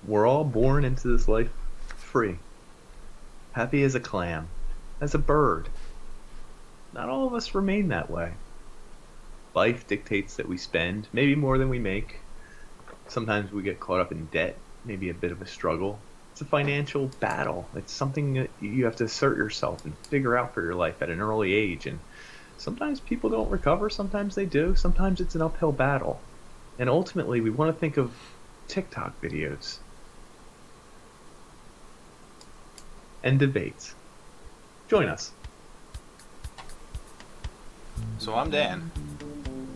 We're all born into this life free, happy as a clam, as a bird. Not all of us remain that way. Life dictates that we spend, maybe more than we make. Sometimes we get caught up in debt, maybe a bit of a struggle. It's a financial battle. It's something that you have to assert yourself and figure out for your life at an early age. And sometimes people don't recover, sometimes they do. Sometimes it's an uphill battle. And ultimately, we want to think of TikTok videos and debates. Join us. So I'm Dan.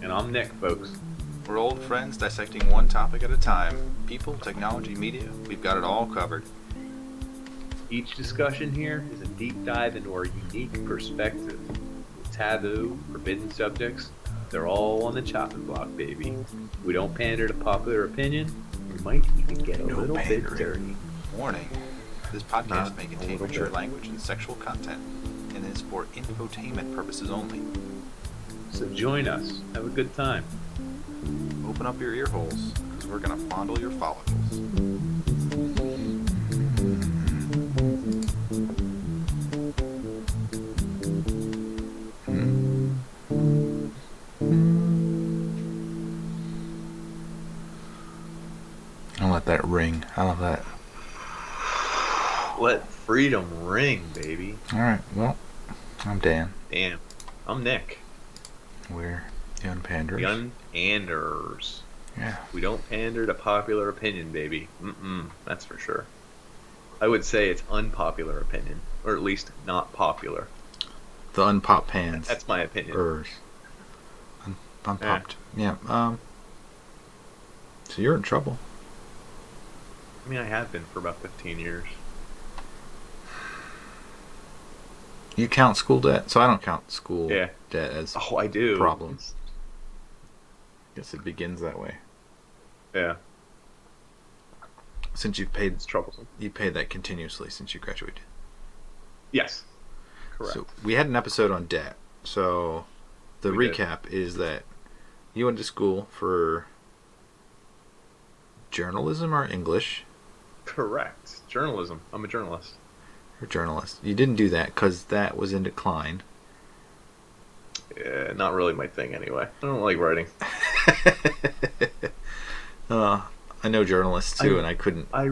And I'm Nick, folks. We're old friends dissecting one topic at a time. People, technology, media, we've got it all covered. Each discussion here is a deep dive into our unique perspective. Taboo, forbidden subjects, they're all on the chopping block, baby. We don't pander to popular opinion. We might even get a little bit dirty. Warning, this Not podcast may a contain little mature bit. language and sexual content and is for infotainment purposes only. So join us. Have a good time. Open up your ear holes, because we're going to fondle your follicles. I'll let that ring. I love that. Let freedom ring, baby. Alright, well, I'm Dan. Damn. I'm Nick. We're the Unpanders. The Unpanders. Yeah. We don't pander to popular opinion, baby. That's for sure. I would say it's unpopular opinion, or at least not popular. The unpop pans. That's my opinion. Unpopped. Yeah. So you're in trouble. I mean, I have been for about 15 years. You count school debt? So I don't count school Yeah. debt as Oh, I do. problems. Guess it begins that way. Yeah, Since you've paid, it's troublesome. you paid that continuously since you graduated. Yes. Correct. So we had an episode on debt. So the We did. recap is that you went to school for journalism or English. Correct. Journalism. I'm a journalist. You're a journalist. You didn't do that because that was in decline. Yeah, not really my thing anyway. I don't like writing. I know journalists too, and I couldn't. I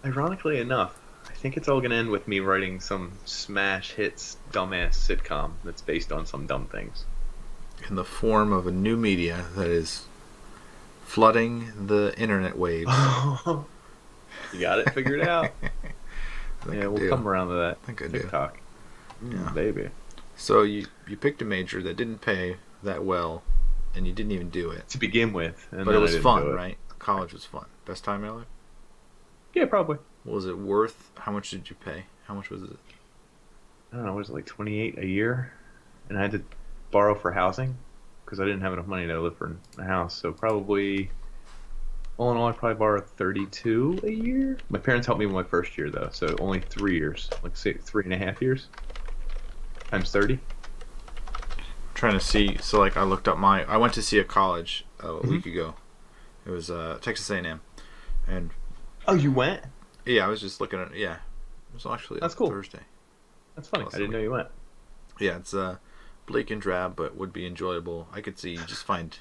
Ironically enough, I think it's all gonna end with me writing some smash hits dumbass sitcom that's based on some dumb things. In the form of a new media that is flooding the internet waves. You got it figured out. I think Yeah, I we'll do. come around to that. I think I do. TikTok. Yeah. Baby. So you picked a major that didn't pay that well, and you didn't even do it. To begin with. And But then it I was didn't fun, do it. right? College was fun. Best time of your life? Yeah, probably. Was it worth? How much did you pay? How much was it? I don't know, was it like 28 a year? And I had to borrow for housing because I didn't have enough money to live for a house. So probably, all in all, I probably borrowed 32 a year. My parents helped me with my first year though, so only 3 years, like say 3.5 years times 30. Trying to see. So like I looked up I went to see a college a week ago. It was Texas A&M, and Oh, you went? yeah, I was just looking at. Yeah, it was actually That's cool. Thursday. That's funny. Awesome. I didn't know you went. Yeah, it's bleak and drab, but would be enjoyable. I could see you just find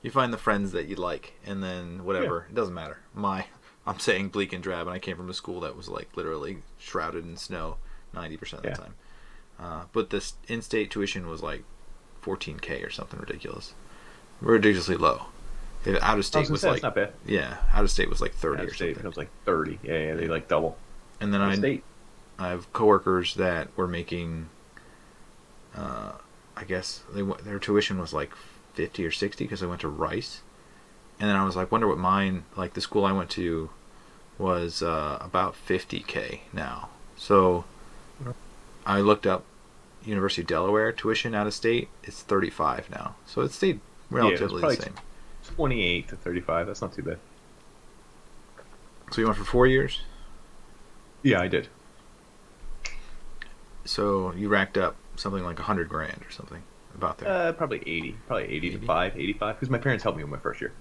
the friends that you like, and then whatever. It doesn't matter. I'm saying bleak and drab, and I came from a school that was like literally shrouded in snow 90% of the Yeah. time. But this in-state tuition was like $14K or something ridiculously low. Out of I was state gonna was say, like it's not bad. out of state was like 30 Out or of state, something. it was like 30. Yeah, they like double. And then Out of state. I have coworkers that were making, I guess their tuition was like 50 or 60 because they went to Rice. And then I was like, wonder what mine, like the school I went to was about 50K now. So I looked up University of Delaware tuition out of state. It's 35 now. So it stayed relatively the same. 28 to 35. That's not too bad. So you went for 4 years? Yeah, I did. So you racked up something like $100,000 or something about there. Probably 80. Probably 80 to 80? 5, 85. Because my parents helped me with my first year.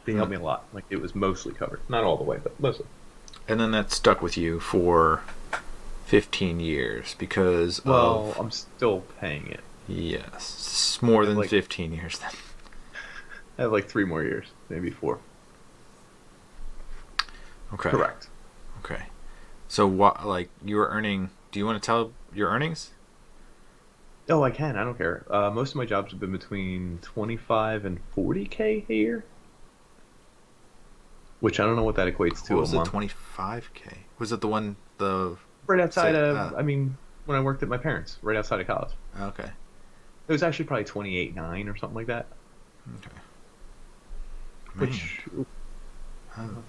They helped me a lot. Like, it was mostly covered. Not all the way, but mostly. And then that stuck with you for 15 years because Well, of... I'm still paying it. Yes. More than like 15 years then. I have like 3 more years, maybe 4. Okay. Correct. Okay. So what, like, you were earning... Do you want to tell your earnings? Oh, I can. I don't care. Most of my jobs have been between 25 and 40K a year, which I don't know what that equates to What a was it, month. 25K? Was it the one, the... Right outside Say, of, I mean, when I worked at my parents, right outside of college. Okay. It was actually probably 28.9 or something like that. Okay. Man. Which,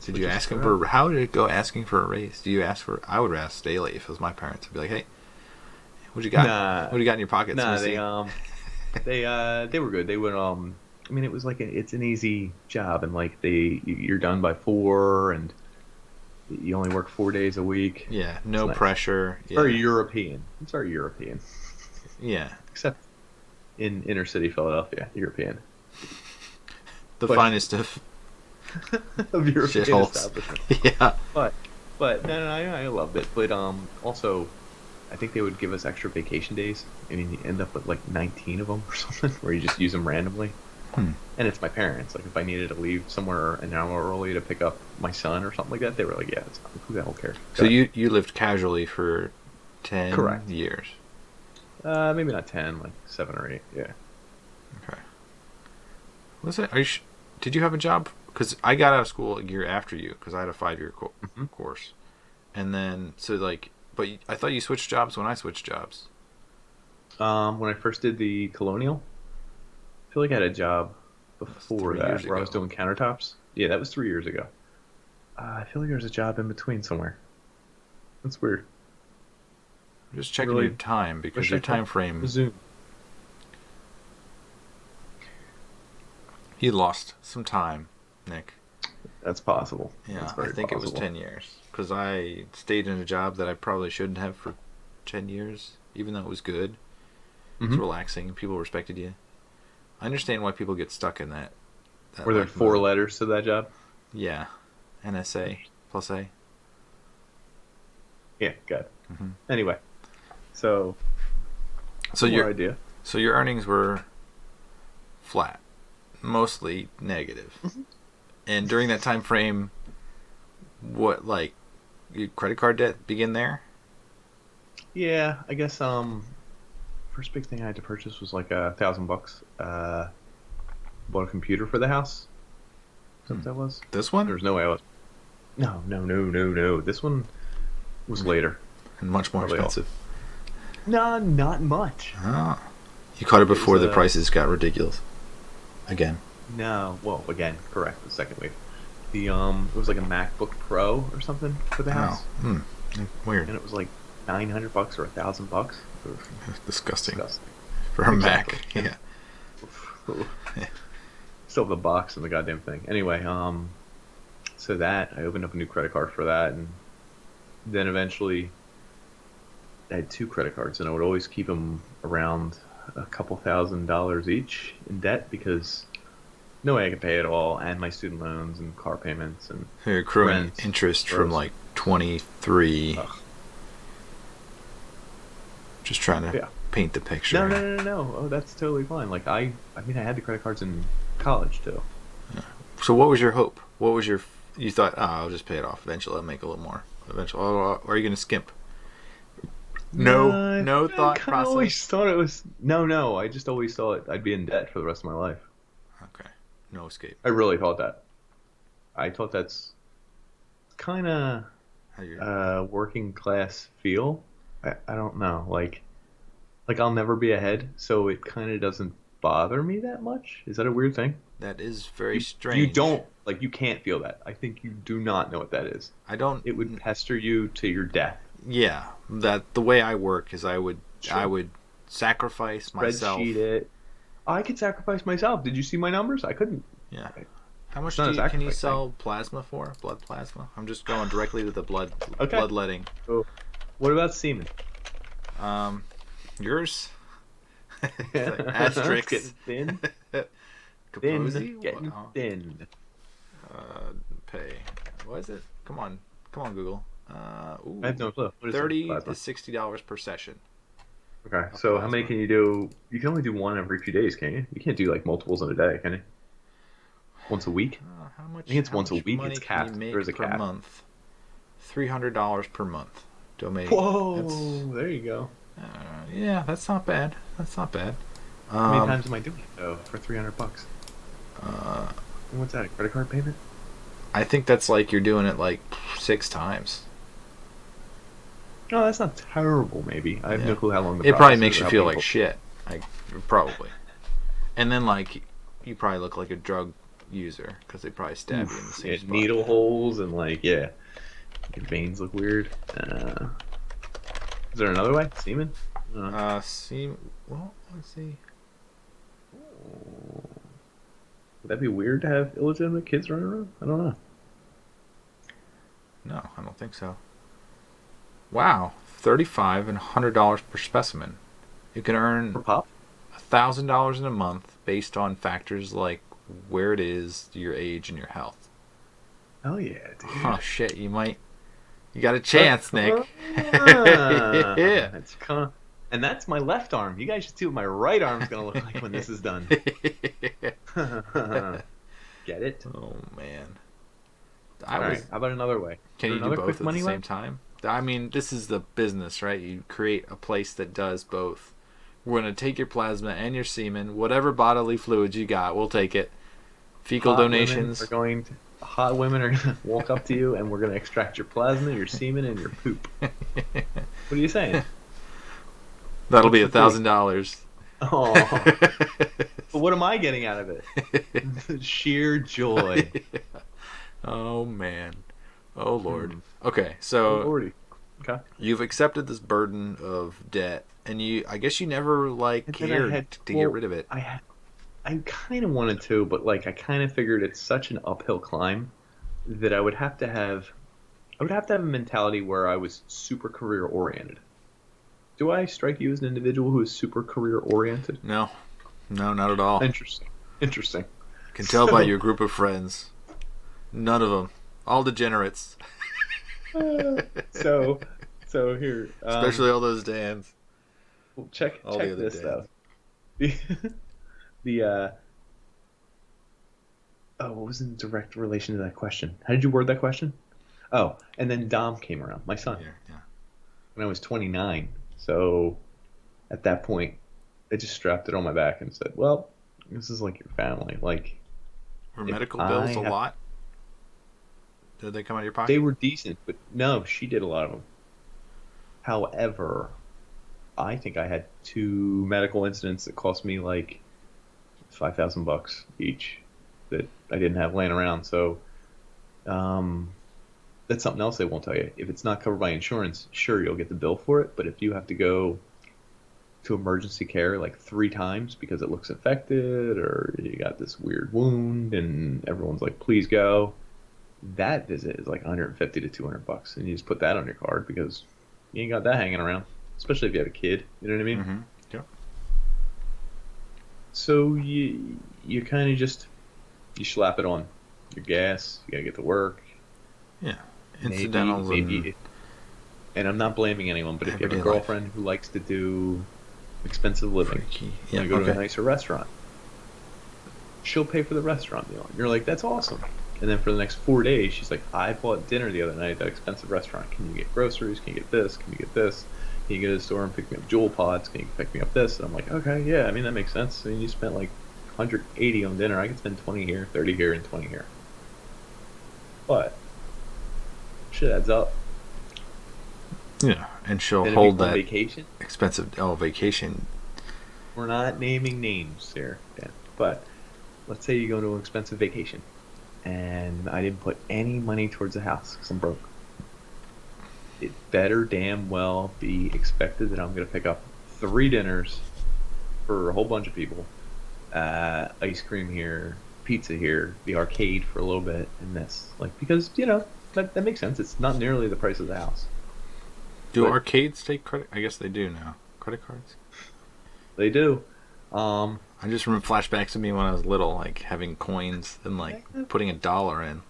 Did you ask him for... How did it go asking for a raise? Do you ask for... I would ask daily if it was my parents. I'd be like, hey, what you got? Nah. What do you got in your pockets? Nah, Missy? they were good. They would I mean, it was like it's an easy job, and like you're done by 4, and you only work 4 days a week. Yeah, no nice. Pressure. It's very European. It's very European. Yeah. Except in inner city Philadelphia, European. The finest of European shitholes. establishment. Yeah. But no, I loved it. But also, I think they would give us extra vacation days. I mean, you end up with like 19 of them or something, where you just use them randomly. And it's my parents. Like, if I needed to leave somewhere an hour early to pick up my son or something like that, they were like, yeah, it's fine. Who the hell cares? So you lived casually for 10 Correct. years. Maybe not 10, like 7 or 8. Yeah. Okay. Was it? Did you have a job? Because I got out of school a year after you, because I had a 5-year course, and then but I thought you switched jobs when I switched jobs. When I first did the Colonial, I feel like I had a job before that where I was doing countertops. Yeah, that was 3 years ago. I feel like there was a job in between somewhere. That's weird. I'm just checking your time because your time frame. Zoom. You lost some time, Nick. That's possible. Yeah, That's I very think possible. it was 10 years because I stayed in a job that I probably shouldn't have for 10 years, even though it was good. It was relaxing. People respected you. I understand why people get stuck in that. Were there 4 letters to that job? Yeah. NSA plus A. Yeah, good. Anyway, so your idea. So your earnings were flat, mostly negative. And during that time frame, what, like, your credit card debt begin there? Yeah, I guess first big thing I had to purchase was like $1,000. Bought a computer for the house. Is that what that was? This one? There's no way I was. No. This one was later. And much more expensive. No, not much. Oh. You caught it before the prices got ridiculous. Again. No, well, again, correct. The second wave. It was like a MacBook Pro or something for the house. Weird. And it was like $900 or $1,000. Disgusting. For a Mac. Yeah. Still have the box and the goddamn thing. Anyway, so that I opened up a new credit card for that, and then eventually I had 2 credit cards, and I would always keep them around a couple $1,000s each in debt because no way I could pay it all, and my student loans and car payments and So you're accruing rent, interest from like 23. Ugh. Just trying to paint the picture. No. Oh, that's totally fine. Like I mean, I had the credit cards in college too. Yeah. So what was your hope? What was your... You thought, I'll just pay it off. Eventually I'll make a little more. Eventually. Or are you going to skimp? No thought process? I always thought it was... No. I just always thought I'd be in debt for the rest of my life. Okay. No escape. I really thought that. I thought that's kind of working class feel. I don't know. Like I'll never be ahead, so it kind of doesn't bother me that much. Is that a weird thing? That is very strange. You don't, like, you can't feel that. I think you do not know what that is. I don't... It would pester you to your death. Yeah. That the way I work is I would sacrifice myself. Spreadsheet it. I could sacrifice myself. Did you see my numbers? I couldn't. Yeah. How much can you sell plasma for? Blood plasma? I'm just going directly to the bloodletting. So, what about semen? Yours? Asterisks. Getting thin. Kaposi? Getting thin. Pay. What is it? Come on, Google. I have no clue. What is it? $30 to $5. $60 per session. Okay, A so how many plasma. can you do? You can only do one every few days, can you? You can't do like multiples in a day, can you? Once a week? How I think much? it's How once a much week. It's money can you capped. There is make a per cap. month? $300 per month. Donate. That's Whoa, there you go. yeah. That's not bad. That's not bad. How many Um, times am I doing it though for $300? uh, And what's that? A credit card payment? I think that's like you're doing it like 6 times. No, that's not terrible. Maybe I have no Yeah. clue how long the It probably process is makes or you how feel like painful. shit. Like probably. And then like you probably look like a drug user because they probably stab you in the Oof, same yeah, spot. needle holes and like yeah, your veins look weird. Is there another way? Semen? See, well, let's see. Would that be weird to have illegitimate kids running around? I don't know. No, I don't think so. Wow, 35 and $100 per specimen. You can earn For pop? $1,000 in a month based on factors like where it is, your age, and your health. Hell yeah, Oh dude. shit, you got a chance, Nick. Yeah. It's and that's my left arm. You guys should see what my right arm's gonna look like when this is done. Get it? Oh man. All right. How about another way? Is Can there you do another both quick at the money way? same time? I mean, this is the business, right? You create a place that does both. We're going to take your plasma and your semen, whatever bodily fluids you got, we'll take it. Fecal donations. Hot women are gonna walk up to you, and we're gonna extract your plasma, your semen, and your poop. What are you saying? That'll What's be the fee? $1,000. Oh, but what am I getting out of it? Sheer joy. Oh man. Oh lord. Hmm. Okay, Oh so lordy. Okay. you've accepted this burden of debt, and I guess you never like And then I cared had, to get well, rid of it. I had, I kind of wanted to, but like I kind of figured it's such an uphill climb that I would have to have a mentality where I was super career oriented. Do I strike you as an individual who is super career oriented? No, no, not at all. Interesting. Interesting. Can tell by So, your group of friends. None of them. All degenerates. uh, so, so here, Especially all those Dans. well, All the check other this though. Dans. The, the oh, what was in direct relation to that question? How did you word that question? Oh, and then Dom came around, my son, Yeah, yeah. when I was 29. So at that point, I just strapped it on my back and said, "Well, this is like your family. Like Were if medical I bills a have, lot? Did they come out of your they pocket? were decent, but no, she did a lot of them. However, I think I had two medical incidents that cost me like $5,000 each that I didn't have laying around. So um, that's something else they won't tell you. If it's not covered by insurance, sure you'll get the bill for it, but if you have to go to emergency care like 3 times because it looks infected or you got this weird wound and everyone's like, please go, that visit is like 150 to $200, and you just put that on your card because you ain't got that hanging around, especially if you have a kid. You know what I mean? Mm-hmm. Yep. So you kind of just you slap it on your gas. You gotta get to work. Yeah. Maybe Incidentals and maybe, and I'm not blaming anyone, but if you have a everyday life. girlfriend who likes to do expensive living, Freaky. you Yeah, want to go to a okay. nicer restaurant, she'll pay for the restaurant meal. And you're like, that's awesome. And then for the next 4 days, she's like, I bought dinner the other night at that expensive restaurant. Can you get groceries? Can you get this? Can you get this? Can you go to the store and pick me up jewel pods? Can you pick me up this? And I'm like, okay, yeah. I mean, that makes sense. I mean, you spent like 180 on dinner. I could spend 20 here, 30 here, and 20 here. But shit adds up. Yeah. And she'll Then if you hold go on that vacation, expensive vacation. we're not naming names here, Dan. But let's say you go to an expensive vacation, and I didn't put any money towards the house because I'm broke. It better damn well be expected that I'm going to pick up 3 dinners for a whole bunch of people. Ice cream here, pizza here, the arcade for a little bit, and this. Like, because, that makes sense. It's not nearly the price of the house. Do But arcades take credit? I guess they do now. Credit cards? they do. I just remember flashbacks of me when I was little, like having coins and like eh, putting $1 in.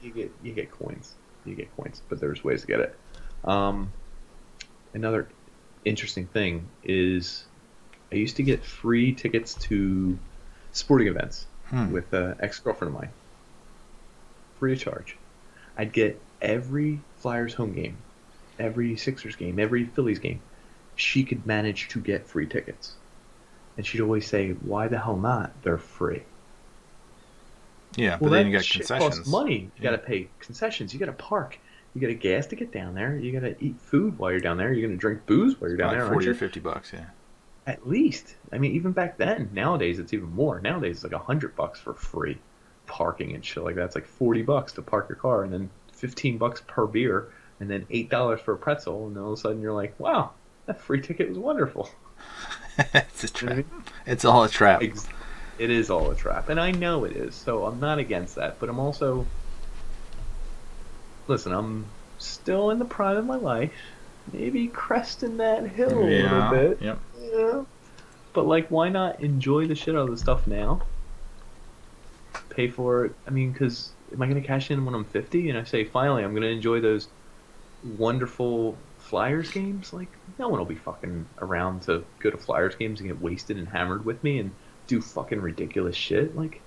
you get coins. You get coins, but there's ways to get it. Um, Another interesting thing is I used to get free tickets to sporting events Hmm. with an ex-girlfriend of mine, free of charge. I'd get every Flyers home game, every Sixers game, every Phillies game. She could manage to get free tickets. And she'd always say, "Why the hell not? They're free." Yeah, but Well, then you that got shit costs concessions. money. You got Yeah, to pay concessions. You got to park. You got to gas to get down there. You got to eat food while you're down there. You're going to drink booze while it's you're down probably there, aren't 40 or you? $50. Yeah. At least. I mean, even back then. Nowadays, it's even more. Nowadays, it's like $100 for free parking and shit like that. It's like $40 to park your car, and then $15 per beer, and then $8 for a pretzel. And then all of a sudden, you're like, "Wow, that free ticket was wonderful." It's a You know what trap. I mean? It's all a trap. It is all a trap, and I know it is. So I'm not against that, but I'm also listen. I'm still in the prime of my life, maybe cresting that hill a little Yeah. bit. Yep. Yeah. But like, why not enjoy the shit out of the stuff now? Pay for it. I mean, because am I going to cash in when I'm 50? And I say, finally, I'm going to enjoy those wonderful Flyers games? Like, no one will be fucking around to go to Flyers games and get wasted and hammered with me and do fucking ridiculous shit. Like,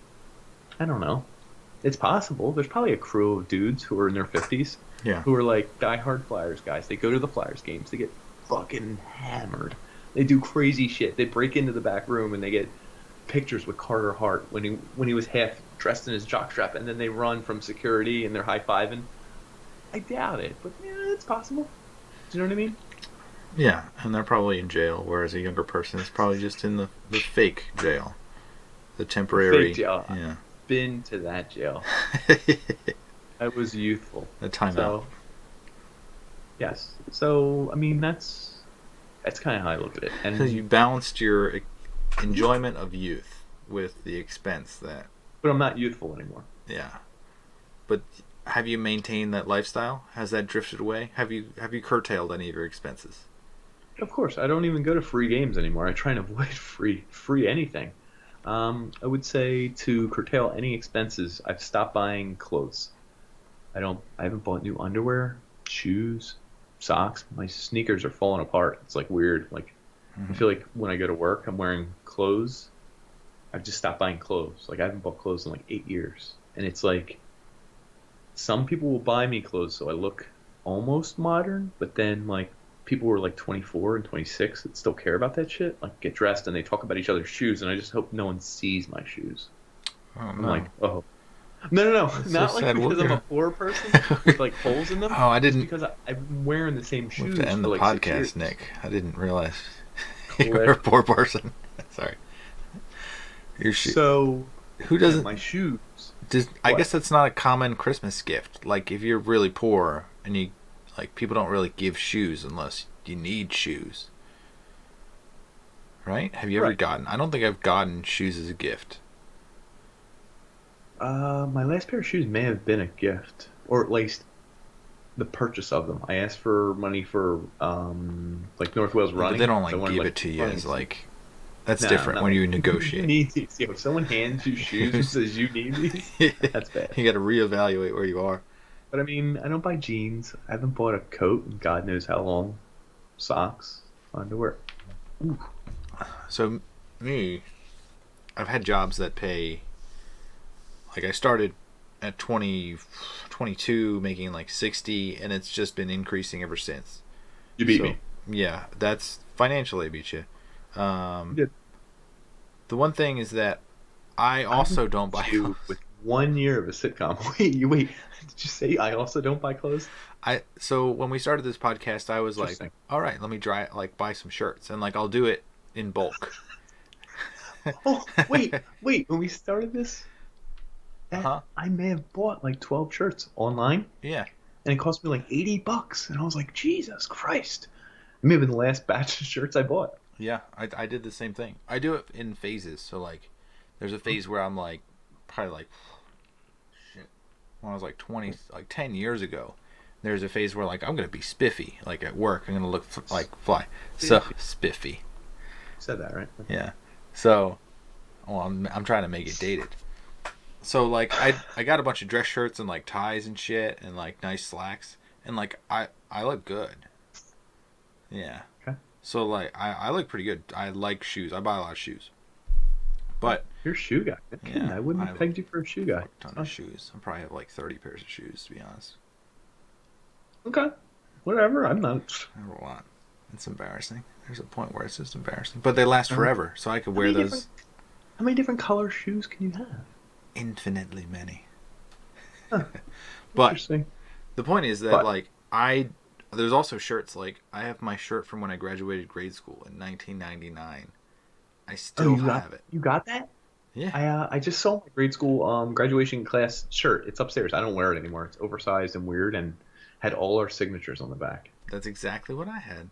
I don't know. It's possible. There's probably a crew of dudes who are in their 50s Yeah. who are like diehard Flyers guys. They go to the Flyers games. They get fucking hammered. They do crazy shit. They break into the back room and they get pictures with Carter Hart when he was half dressed in his jockstrap, and then they run from security and they're high fiving. I doubt it, but yeah, it's possible. Do you know what I mean? Yeah, and they're probably in jail, whereas a younger person is probably just in the fake jail, the The fake temporary. jail. I've Yeah. been to that jail. I was youthful. The timeout. So yes. So I mean that's kind of how I look at it. So you And balanced your enjoyment of youth with the expense that. but I'm not youthful anymore. Yeah. But have you maintained that lifestyle? Has that drifted away? Have you curtailed any of your expenses? Of course, I don't even go to free games anymore. I try and avoid free anything. I would say to curtail any expenses, I've stopped buying clothes. I haven't bought new underwear, shoes, socks. My sneakers are falling apart. It's like weird. Like I Hmm. feel like when I go to work, I'm wearing clothes. I've just stopped buying clothes. Like I haven't bought clothes in like 8 years, and it's like some people will buy me clothes so I look almost modern, but then like people who are like 24 and 26 that still care about that shit, like get dressed and they talk about each other's shoes, and I just hope no one sees my shoes. Oh I'm like, no, oh, no, that's so not like sad. because I'm a poor person with like holes in them, Oh, I just didn't. because I've been wearing the same We have to shoes end for the like 6 years. podcast, Nick. I didn't realize you were a Click. poor person. Sorry. Your shoe. So, Who yeah, doesn't? my shoes. I What? guess that's not a common Christmas gift. Like if you're really poor and you like people don't really give shoes unless you need shoes, right? Have you ever Right. gotten? I don't think I've gotten shoes as a gift. My last pair of shoes may have been a gift, or at least the purchase of them. I asked for money for like North Wales But they running. don't So I like wanted give like it to you running as shoes. like that's No, different not when like you you negotiate. need these. If someone hands you shoes and says you need these, You that's bad. got to reevaluate where you are. But I mean, I don't buy jeans. I haven't bought a coat in God knows how long. Socks, underwear. Ooh. So me, I've had jobs that pay. Like I started at 20, 22, making like 60, and it's just been increasing ever since. You beat So me. yeah, that's financially I beat you. You Um, did. the one thing is that I I also don't buy beat clothes. you with 1 year of a sitcom. Wait. Did you say I also don't buy clothes? So when we started this podcast, I was like, Interesting. all right, let me buy some shirts, and like I'll do it in bulk. Oh, wait. When we started this, that Huh? I may have bought like 12 shirts online, Yeah, and it cost me like $80, and I was like, Jesus Christ! It may have been the last batch of shirts I bought. yeah. I did the same thing. I do it in phases. So like, there's a phase where I'm like, probably like shit. When I was like 20, like 10 years ago, there's a phase where like I'm gonna be spiffy. Like at work, I'm gonna look like fly. So Spiffy. spiffy. You said that right? Yeah. So, well, I'm trying to make it dated. So like I got a bunch of dress shirts and like ties and shit and like nice slacks and like I look good. Yeah. Okay. So like I look pretty good. I like shoes. I buy a lot of shoes. But You're a shoe guy. No kidding. yeah, I wouldn't I have have pegged you for a shoe a guy. fuck ton Huh. of shoes. I probably have like 30 pairs of shoes to be honest. Okay. Whatever. I'm not. I have a lot. It's embarrassing. There's a point where it's just embarrassing. But they last Uh, forever, so I could how wear many those different how many different color shoes can you have? infinitely many. Huh. But Interesting. the point is that But like there's also shirts like I have my shirt from when I graduated grade school in 1999. I oh, still have it. you got that? Yeah, I just saw my grade school graduation class shirt. It's upstairs. I don't wear it anymore. It's oversized and weird and had all our signatures on the back. that's exactly what I had.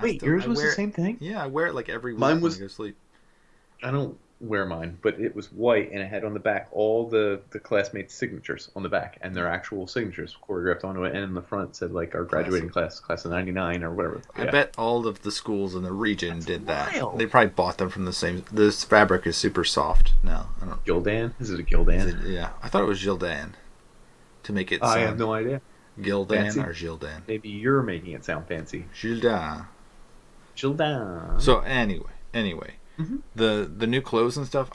Wait, I yours was the wear it. same thing? Yeah, I wear it like every week Mine when I was. go to sleep. I don't wear mine, but it was white and it had on the back all the classmates' signatures on the back and their actual signatures choreographed onto it. And in the front it said like our graduating Classic. class of '99 or whatever. I Yeah, bet all of the schools in the region that's did that. They wild. probably bought them from the same. This fabric is super soft now. I don't. Gildan? Is it a Is Gildan? it, yeah, I thought it was Gildan to make it I have sound no idea. Gildan Fancy? or Gildan. Maybe you're making it sound fancy. Gildan. Gildan. So anyway, Hmm. the new clothes and stuff.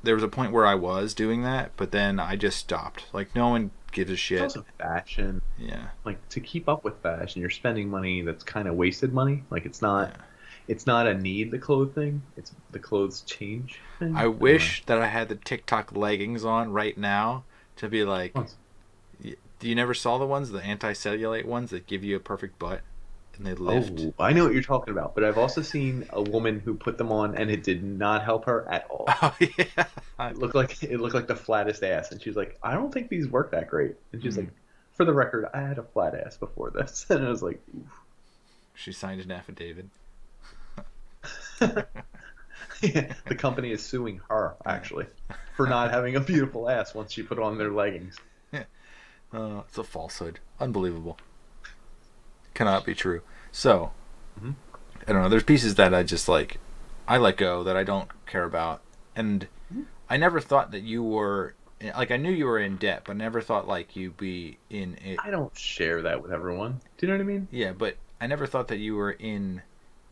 There was a point where I was doing that, but then I just stopped. Like no one gives a It's shit. also fashion. Yeah, Like to keep up with fashion, you're spending money that's kind of wasted money. Like yeah. it's not a need the clothes thing. It's the clothes change thing. I I don't know. wish that I had the tick-tock leggings on right now to be like. Once. You never saw the ones, the anti-cellulite ones that give you a perfect butt and they lift? Oh, I know what you're talking about, but I've also seen a woman who put them on and it did not help her at all. Oh yeah. It looked like the flattest ass, and she's like, I don't think these work that great. And she's Hmm. like, for the record, I had a flat ass before this, and I was like, She signed an affidavit. yeah, the company is suing her actually for not having a beautiful ass once she put on their leggings. It's a falsehood. Unbelievable. Cannot be true. So, Hmm. I don't know. There's pieces that I just like, I let go that I don't care about. And I never thought that you were, like, I knew you were in debt, but never thought, like, you'd be in it. I don't share that with everyone. Do you know what I mean? Yeah, but I never thought that you were in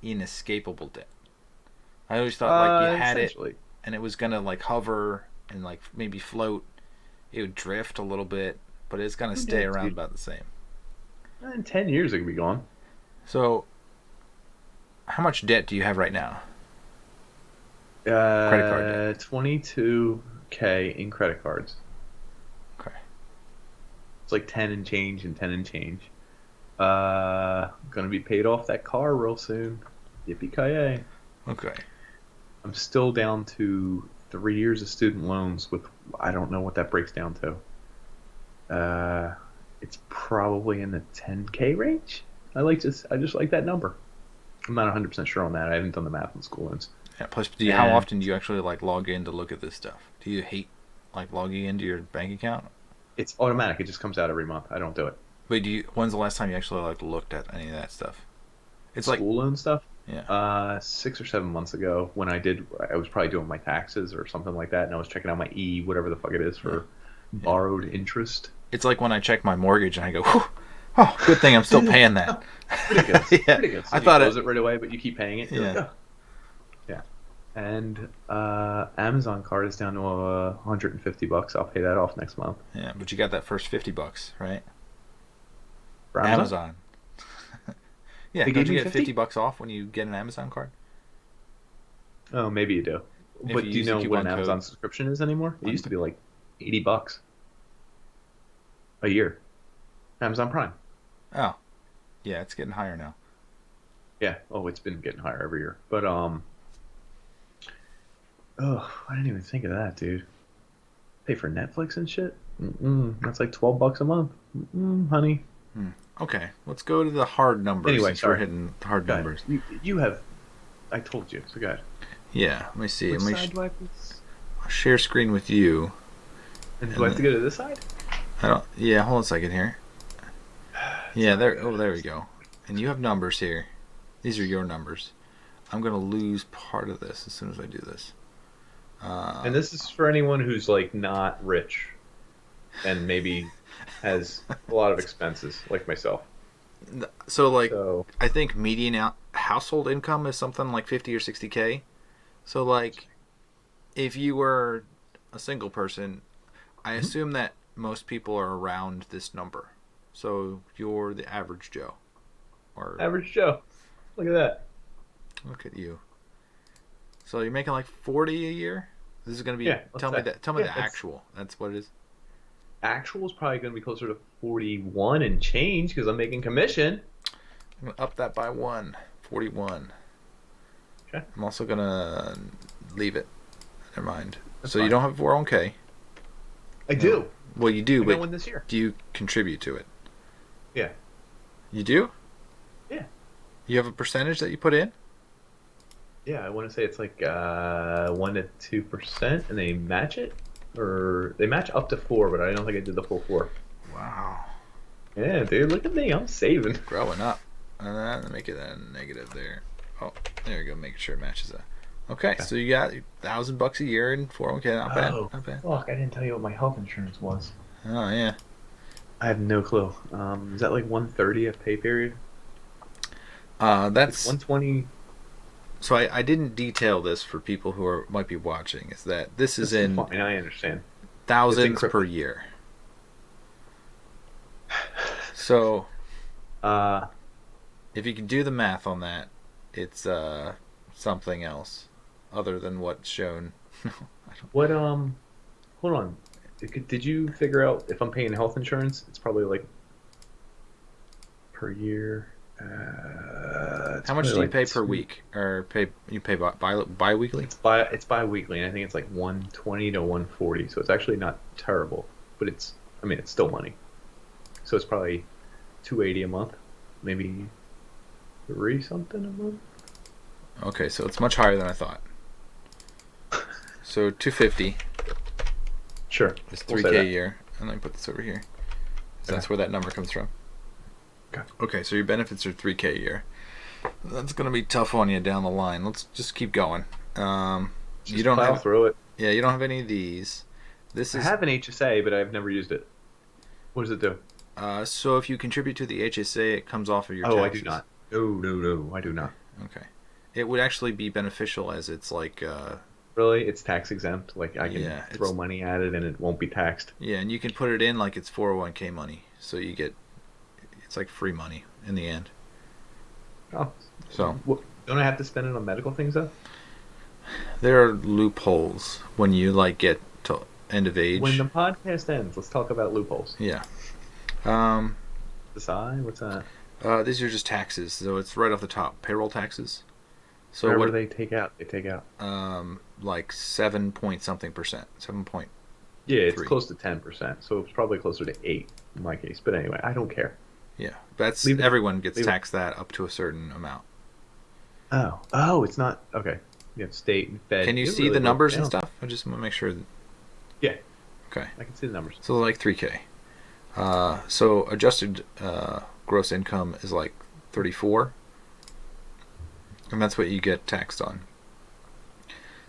inescapable debt. I always thought, like, you had it Essentially. and it was gonna, like, hover and, like, maybe float. It would drift a little bit, but it's gonna Who stay knows, around dude? about the same. In 10 years, it could be gone. So, how much debt do you have right now? Credit card debt. 22K in credit cards. Okay. It's like 10 and change and 10 and change. Gonna be paid off that car real soon. Yippee-ki-yay. Okay. I'm still down to 3 years of student loans with, I don't know what that breaks down to. It's probably in the 10K range. I just like that number. I'm not 100% sure on that. I haven't done the math on school loans. Yeah, plus, how And often do you actually like log in to look at this stuff? Do you hate like logging into your bank account? it's automatic. It just comes out every month. I don't do it. Wait, when's the last time you actually like looked at any of that stuff? It's like, School loan stuff. yeah, 6 or 7 months ago when I was probably doing my taxes or something like that, and I was checking out my whatever the fuck it is yeah, for yeah. borrowed interest. It's like when I check my mortgage and I go, whew, oh, good thing I'm still paying that. Pretty good. Yeah, Pretty good. So I you thought close it right away, but you keep paying it. You're like, Yeah, "Oh." Yeah. And Amazon card is down to $150. I'll pay that off next month. yeah, but you got that first $50, right? For Amazon? Amazon. Yeah, They don't gave you me get 50? $50 off when you get an Amazon card? Oh, maybe you do. If But you do you use the know what coupon an code. Amazon subscription is anymore? It used to Unp- be like $80 a year. Amazon Prime. Oh, yeah, it's getting higher now. Yeah. Oh, it's been getting higher every year. But oh, I didn't even think of that, dude. Pay for Netflix and shit. That's like $12 a month. Honey. Hmm. Okay, let's go to the hard numbers Anyway, since we're sorry. hitting hard Go ahead. numbers. You have. I told you. So go ahead. Yeah, let me see. Which Let me side do I please? share screen with you. And do And I have to go to this side? I don't. Yeah, hold on a second here. Yeah, there. Oh, there we go. And you have numbers here. These are your numbers. I'm gonna lose part of this as soon as I do this. And this is for anyone who's like not rich and maybe has a lot of expenses, like myself. So like, So, I think median household income is something like 50 or 60K. So like, if you were a single person, I mhm. assume that most people are around this number. So you're the average Joe, or Average Joe. Look at that. look at you. So you're making like 40 a year. This is gonna be. Yeah, let's Tell me say. that. Tell me Yeah, the that's actual. That's what it is. actual is probably going to be closer to 41 and change because I'm making commission. I'm gonna up that by one. 41. Okay, I'm also gonna leave it. Never mind. that's So you fine. don't have a 401k. I No. do. Well, you do, I got but one this year. do you contribute to it? Yeah. You do? Yeah. You have a percentage that you put in? Yeah, I want to say it's like 1 to 2%, and they match it, or they match up to four, but I don't think I did the full four. Wow. Yeah, dude, look at me, I'm saving. Growing up. And then make it a negative there. Oh, there you go. Make sure it matches that. Okay, Okay. so you got $1,000 a year in 401k. Not bad. Oh, Not bad. fuck! I didn't tell you what my health insurance was. Oh yeah. I have no clue. Is that like 130 a pay period? It's That's 120. so. I didn't detail this for people who might be watching. Is that this is This is in fine. I understand. It's thousands per encrypted. year. So Uh, if you can do the math on that, it's something else other than what's shown. I don't. what? Hold on. Did you figure out if I'm paying health insurance? It's probably like per year. It's How much probably do you like pay per two. week, or pay you pay bi-weekly? It's bi-weekly, and I think it's like 120 to 140. So it's actually not terrible, but it's I mean it's still money. So it's probably 280 a month, maybe three something a month. Okay, so it's much higher than I thought. So 250 Sure, is we'll say 3K a that. year, and let me put this over here. So Okay. that's where that number comes from. Okay. Okay, so your benefits are 3K a year. That's gonna be tough on you down the line. Let's just keep going. You Just don't plow have, through it. yeah, you don't have any of these. This I is have an HSA, but I've never used it. What does it do? so if you contribute to the HSA, it comes off of your Oh, I do taxes. not. No, no, no, I do not. Okay, it would actually be beneficial as it's like Really? It's tax exempt. Like I can yeah, throw it's money at it and it won't be taxed. yeah, and you can put it in like it's 401k money, so you get it's like free money in the end. Oh, So don't I have to spend it on medical things though? there are loopholes when you like get to end of When the age. podcast ends, let's talk about loopholes. Yeah. Um, Decide what's that? these are just taxes, so it's right off the top. Payroll taxes. So Whatever what? they take out, they take out. Like 7 point something percent. 7.3. Yeah, it's close to 10%, so it's probably closer to 8 in my case. But anyway, I don't care. Yeah, that's Leave it. everyone gets Leave it. taxed that up to a certain amount. Oh, it's not okay. You have state and fed. Can you You see really the broke it numbers and down. stuff? I just want to make sure. Yeah, Okay, I can see the numbers. so like 3K. So adjusted gross income is like 34, and that's what you get taxed on.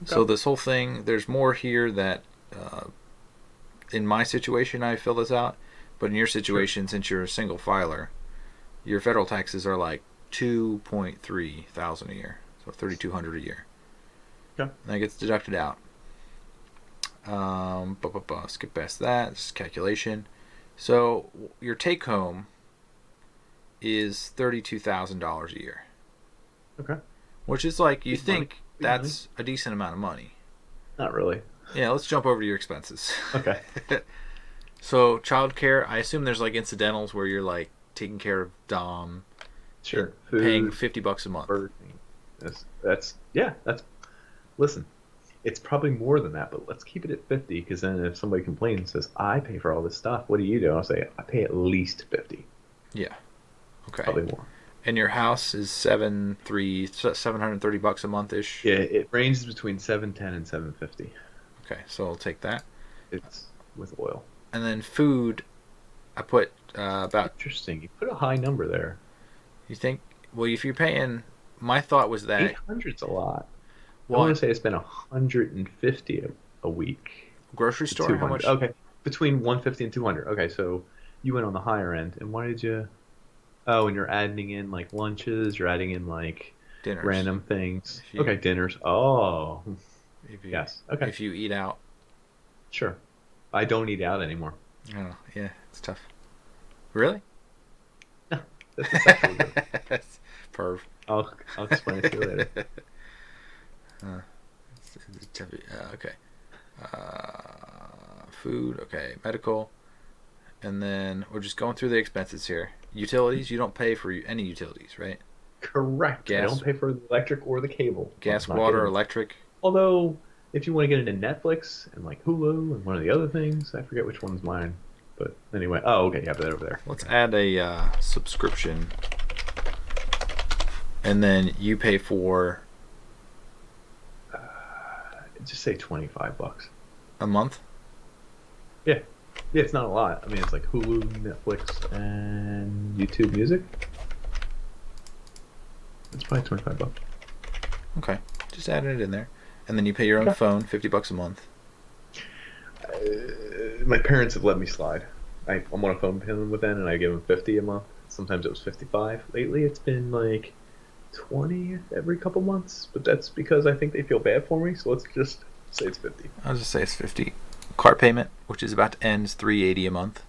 So Okay. this whole thing, there's more here that, in my situation, I fill this out, but in your Sure. situation, since you're a single filer, your federal taxes are like 2.3 thousand a year, so 3,200 a year. Okay. And that gets deducted out. Skip past that. This is calculation. So your take home is $32,000 a year, Okay. which is like you Big money. think Big money. that's a decent amount of money. Not really. Yeah, let's jump over to your expenses. Okay. So childcare, I assume there's like incidentals where you're like taking care of Dom and Sure. paying Food, $50 a month. birthing. That's yeah. That's listen. It's probably more than that, but let's keep it at 50 because then if somebody complains and says I pay for all this stuff, what do you do? I'll say I pay at least 50, Yeah. Okay. probably more. And your house is $730 a month ish. Yeah, it ranges between 710 and 750. Okay, so I'll take that. It's with oil. And then food, I put about. Interesting. You put a high number there. You think? Well, if you're paying my thought was that 800's a lot. I want one to say I spent 150 a week grocery to store. How 200. much Okay, between 150 and 200. Okay, so you went on the higher end. And why did you? Oh, and you're adding in like lunches. You're adding in like dinners? random things. If you Okay, dinners. Oh, if you yes. Okay, if you eat out, sure. I don't eat out anymore. oh yeah, it's tough. Really? No, that's a sexual joke. Perv. I'll explain it to you later. Uh, okay. Food. Okay. Medical. And then we're just going through the expenses here. Utilities. You don't pay for any utilities, right? Correct. I Gas. don't pay for the electric or the cable. Well, Gas, not water, getting. electric. Although, if you want to get into Netflix and like Hulu and one of the other things, I forget which one's mine. But anyway, oh, okay, you have that over there. Let's add a subscription. And then you pay for Just say $25. a month. Yeah, yeah, it's not a lot. I mean, it's like Hulu, Netflix, and YouTube Music. It's probably $25. Okay. Just adding it in there. And then you pay your own Okay. phone, $50 a month. My parents have let me slide. I'm on a phone plan with them, and I give them 50 a month. Sometimes it was 55. Lately, it's been like 20 every couple months, but that's because I think they feel bad for me. So let's just say it's 50. I'll just say it's 50. Car payment, which is about to end, is $380 a month.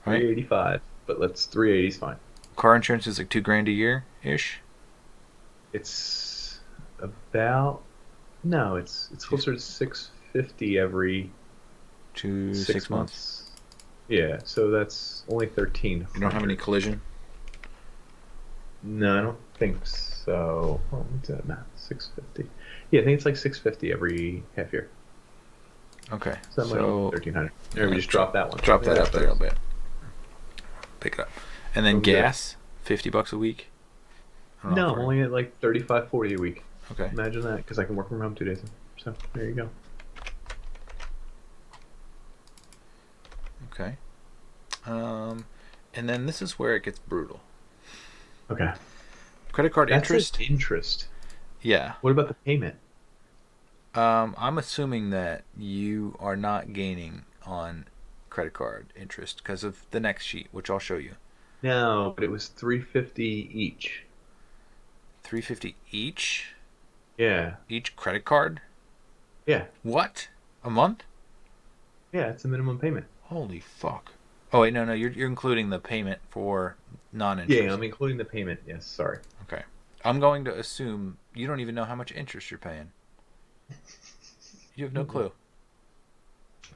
Right? 385, but let's 380 is fine. Car insurance is like $2,000 a year ish. It's about no, it's closer to 650 every 6 months. Yeah, so that's only 13. You don't have any collision? No, I don't think so. Oh, what's that math? 650. Yeah, I think it's like 650 every half year. Okay. So that might be 1300. There, we just drop drop that one. Drop that Yeah, up there a little bit. Pick it up. And then From there. gas, $50 a week. I don't know No, how I'm far- only at like 35, 40 a week. Okay. Imagine that, because I can work from home 2 days. So there you go. Okay. And then this is where it gets brutal. Okay. Credit card That's interest. interest. Yeah. What about the payment? I'm assuming that you are not gaining on credit card interest because of the next sheet, which I'll show you. No, but it was 350 each. $350 each. Yeah. Each credit card. Yeah. What? A month? Yeah, it's a minimum payment. Holy fuck. Oh wait, no, you're including the payment for non-interest. Yeah, I'm including the payment. Yes, sorry. Okay. I'm going to assume you don't even know how much interest you're paying. You have no clue.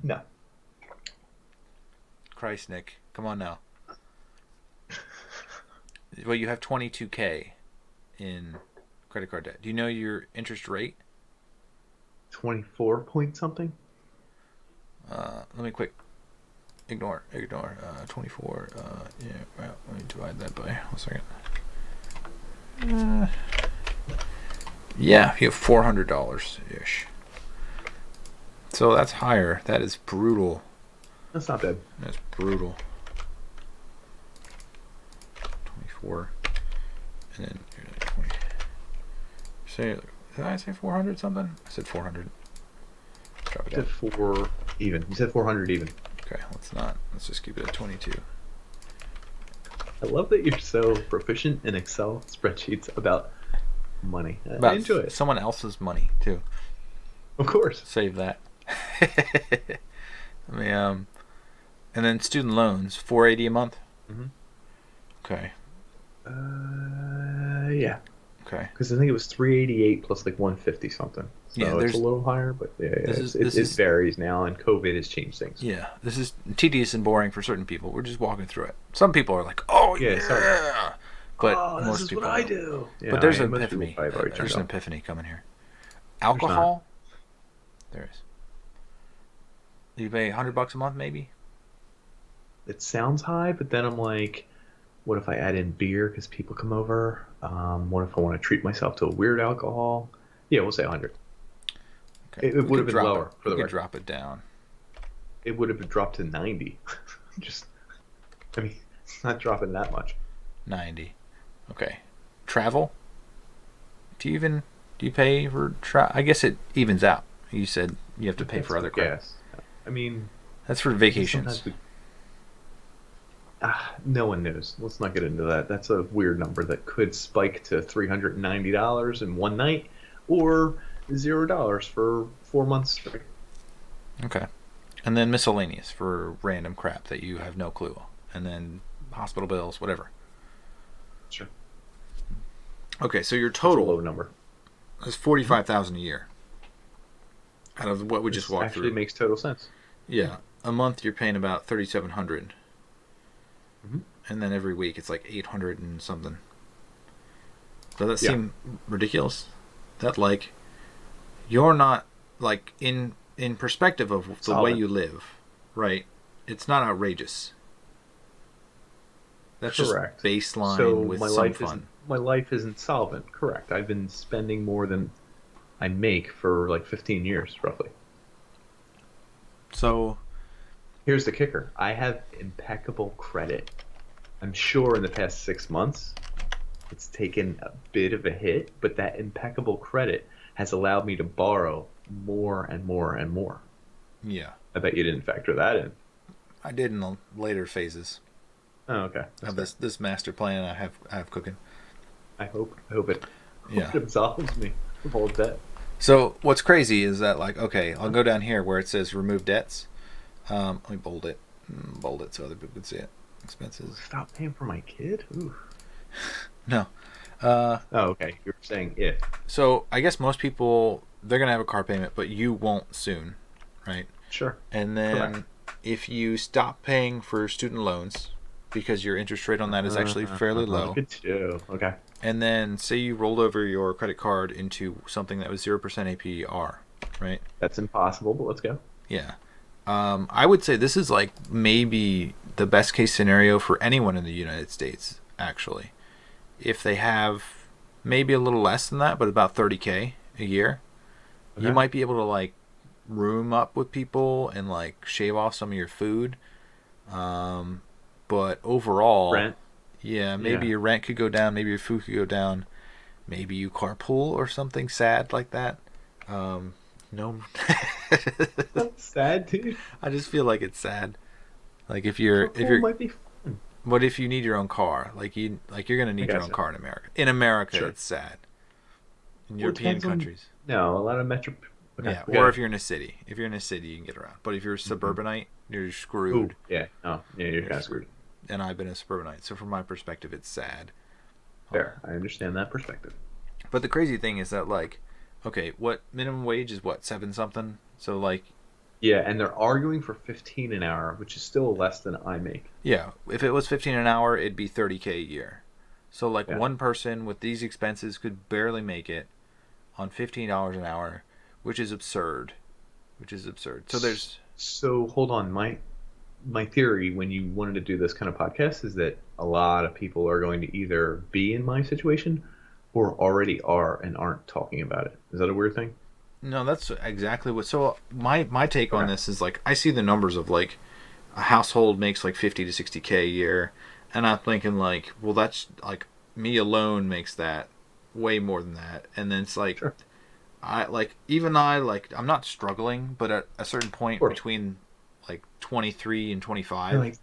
No. Christ, Nick. Come on now. Well, you have $22,000 in credit card debt. Do you know your interest rate? 24 point something? Let me quick. Ignore. 24. Yeah, well, let me divide that by 1 second. Yeah, you have $400-ish. So that's higher. That is brutal. That's not bad. That's brutal. 24. And then 20. Did I say 400 something? I said 400. Drop it You down. said 4 even. You said 400 even. Okay, let's just keep it at 22. I love that you're so proficient in Excel spreadsheets about money. I About enjoy it. someone else's money too. Of course. Save that. I mean, and then student loans, $480 a month. Mhm. Okay. Yeah. Okay. Because I think it was 388 plus like 150 something. So Yeah, it's there's- a little higher, but yeah, this it is- varies now, and COVID has changed things. Yeah, this is tedious and boring for certain people. We're just walking through it. Some people are like, "Oh yeah,", Yeah, sorry. but oh, most this is people what I don't. do. Yeah, But there's I- an most people epiphany. probably have already There's an turned off. epiphany coming here. Alcohol. There is. You pay $100 a month, maybe. It sounds high, but then I'm like, what if I add in beer because people come over? What if I want to treat myself to a weird alcohol? Yeah, we'll say 100. Okay. It We would could have been drop lower, it. for the We could record. drop it down. It would have dropped to 90. Just, I mean, it's not dropping that much. 90. Okay. Travel. do you pay for I guess it evens out. You said you have to pay for other crap. Yes. I mean, That's for sometimes vacations. no one knows. Let's not get into that. That's a weird number that could spike to $390 in one night, or $0 for 4 months straight. Okay. And then miscellaneous for random crap that you have no clue. And then hospital bills, whatever. Sure. Okay, so your That's a low total number. is 45,000 a year. Out of what we just This walked actually through. makes total sense. Yeah. A month you're paying about 3,700. Mm-hmm. And then every week it's like 800 and something. Does that Yeah. seem ridiculous? That like you're not like in perspective of the way Solid. you live, right? It's not outrageous. That's Correct. just baseline So with my some life fun. isn't my life isn't solvent. Correct. I've been spending more than I make for like 15 years, roughly. So Here's the kicker. I have impeccable credit. I'm sure in the past 6 months it's taken a bit of a hit, but that impeccable credit has allowed me to borrow more and more and more. yeah, I bet you didn't factor that in. I did in the later phases Oh, okay. That's of fair. this master plan I have cooking. I hope it Yeah. absolves me of all debt. So what's crazy is that like okay, I'll go down here where it says remove debts. Let me bold it so other people can see it. Expenses. Stop paying for my kid? Ooh. No. Oh, okay. You're saying if. So I guess most people they're gonna have a car payment, but you won't soon, right? Sure. And then Correct. if you stop paying for student loans because your interest rate on that is actually fairly low, Good too. Okay. and then say you rolled over your credit card into something that was 0% APR, right? That's impossible, but let's go. Yeah. I would say this is like maybe the best case scenario for anyone in the United States, actually. If they have maybe a little less than that, but about 30K a year, you Okay. might be able to like room up with people and like shave off some of your food. But overall, Rent. yeah, maybe Yeah. your rent could go down, maybe your food could go down, maybe you carpool or something sad like that. No, That's sad, dude. I just feel like it's sad. Like if Carpool you're, might be fun. what if you need your own car? You're gonna need your own gotcha. car in America. In America, Sure. it's sad. In Well, it European depends on. countries, No, a lot of metro. Okay, yeah. we Or got if you're in a city, you can get around. But if you're a it. suburbanite, you're Ooh, screwed. yeah. Oh, yeah, you're You're kind of screwed. screwed. And I've been a suburbanite, so from my perspective, it's sad. Fair. I understand that perspective. But the crazy thing is that like, okay, what minimum wage is what 7 something? So like, Yeah, and they're arguing for 15 an hour, which is still less than I make. yeah, if it was 15 an hour, it'd be 30K a year. So like Yeah. one person with these expenses could barely make it on $15 an hour, which is absurd. Which is absurd. So there's So hold on, my theory when you wanted to do this kind of podcast is that a lot of people are going to either be in my situation or already are and aren't talking about it. Is that a weird thing? no, that's exactly what. So my take on Okay. this is like I see the numbers of like a household makes like 50 to 60K a year, and I'm thinking like, well, that's like me alone makes that way more than that, and then it's like Sure. I like I'm not struggling, but at a certain Of point course. between like 23 and You're 25, like,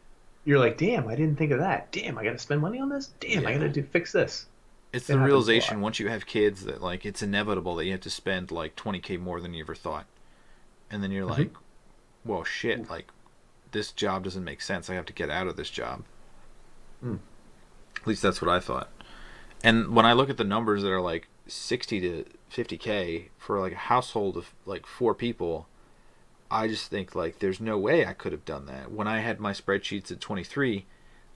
you're like, damn, I didn't think of that. Damn, I got to spend money on this. Damn, I got yeah, to fix this. it's It the happens a realization lot. once you have kids that like it's inevitable that you have to spend like 20K more than you ever thought, and then you're Hmm. like, well, shit, like this job doesn't make sense. I have to get out of this job. Mm. At least that's what I thought. And when I look at the numbers that are like 60 to 50K for like a household of like 4 people, I just think like there's no way I could have done that. When I had my spreadsheets at 23,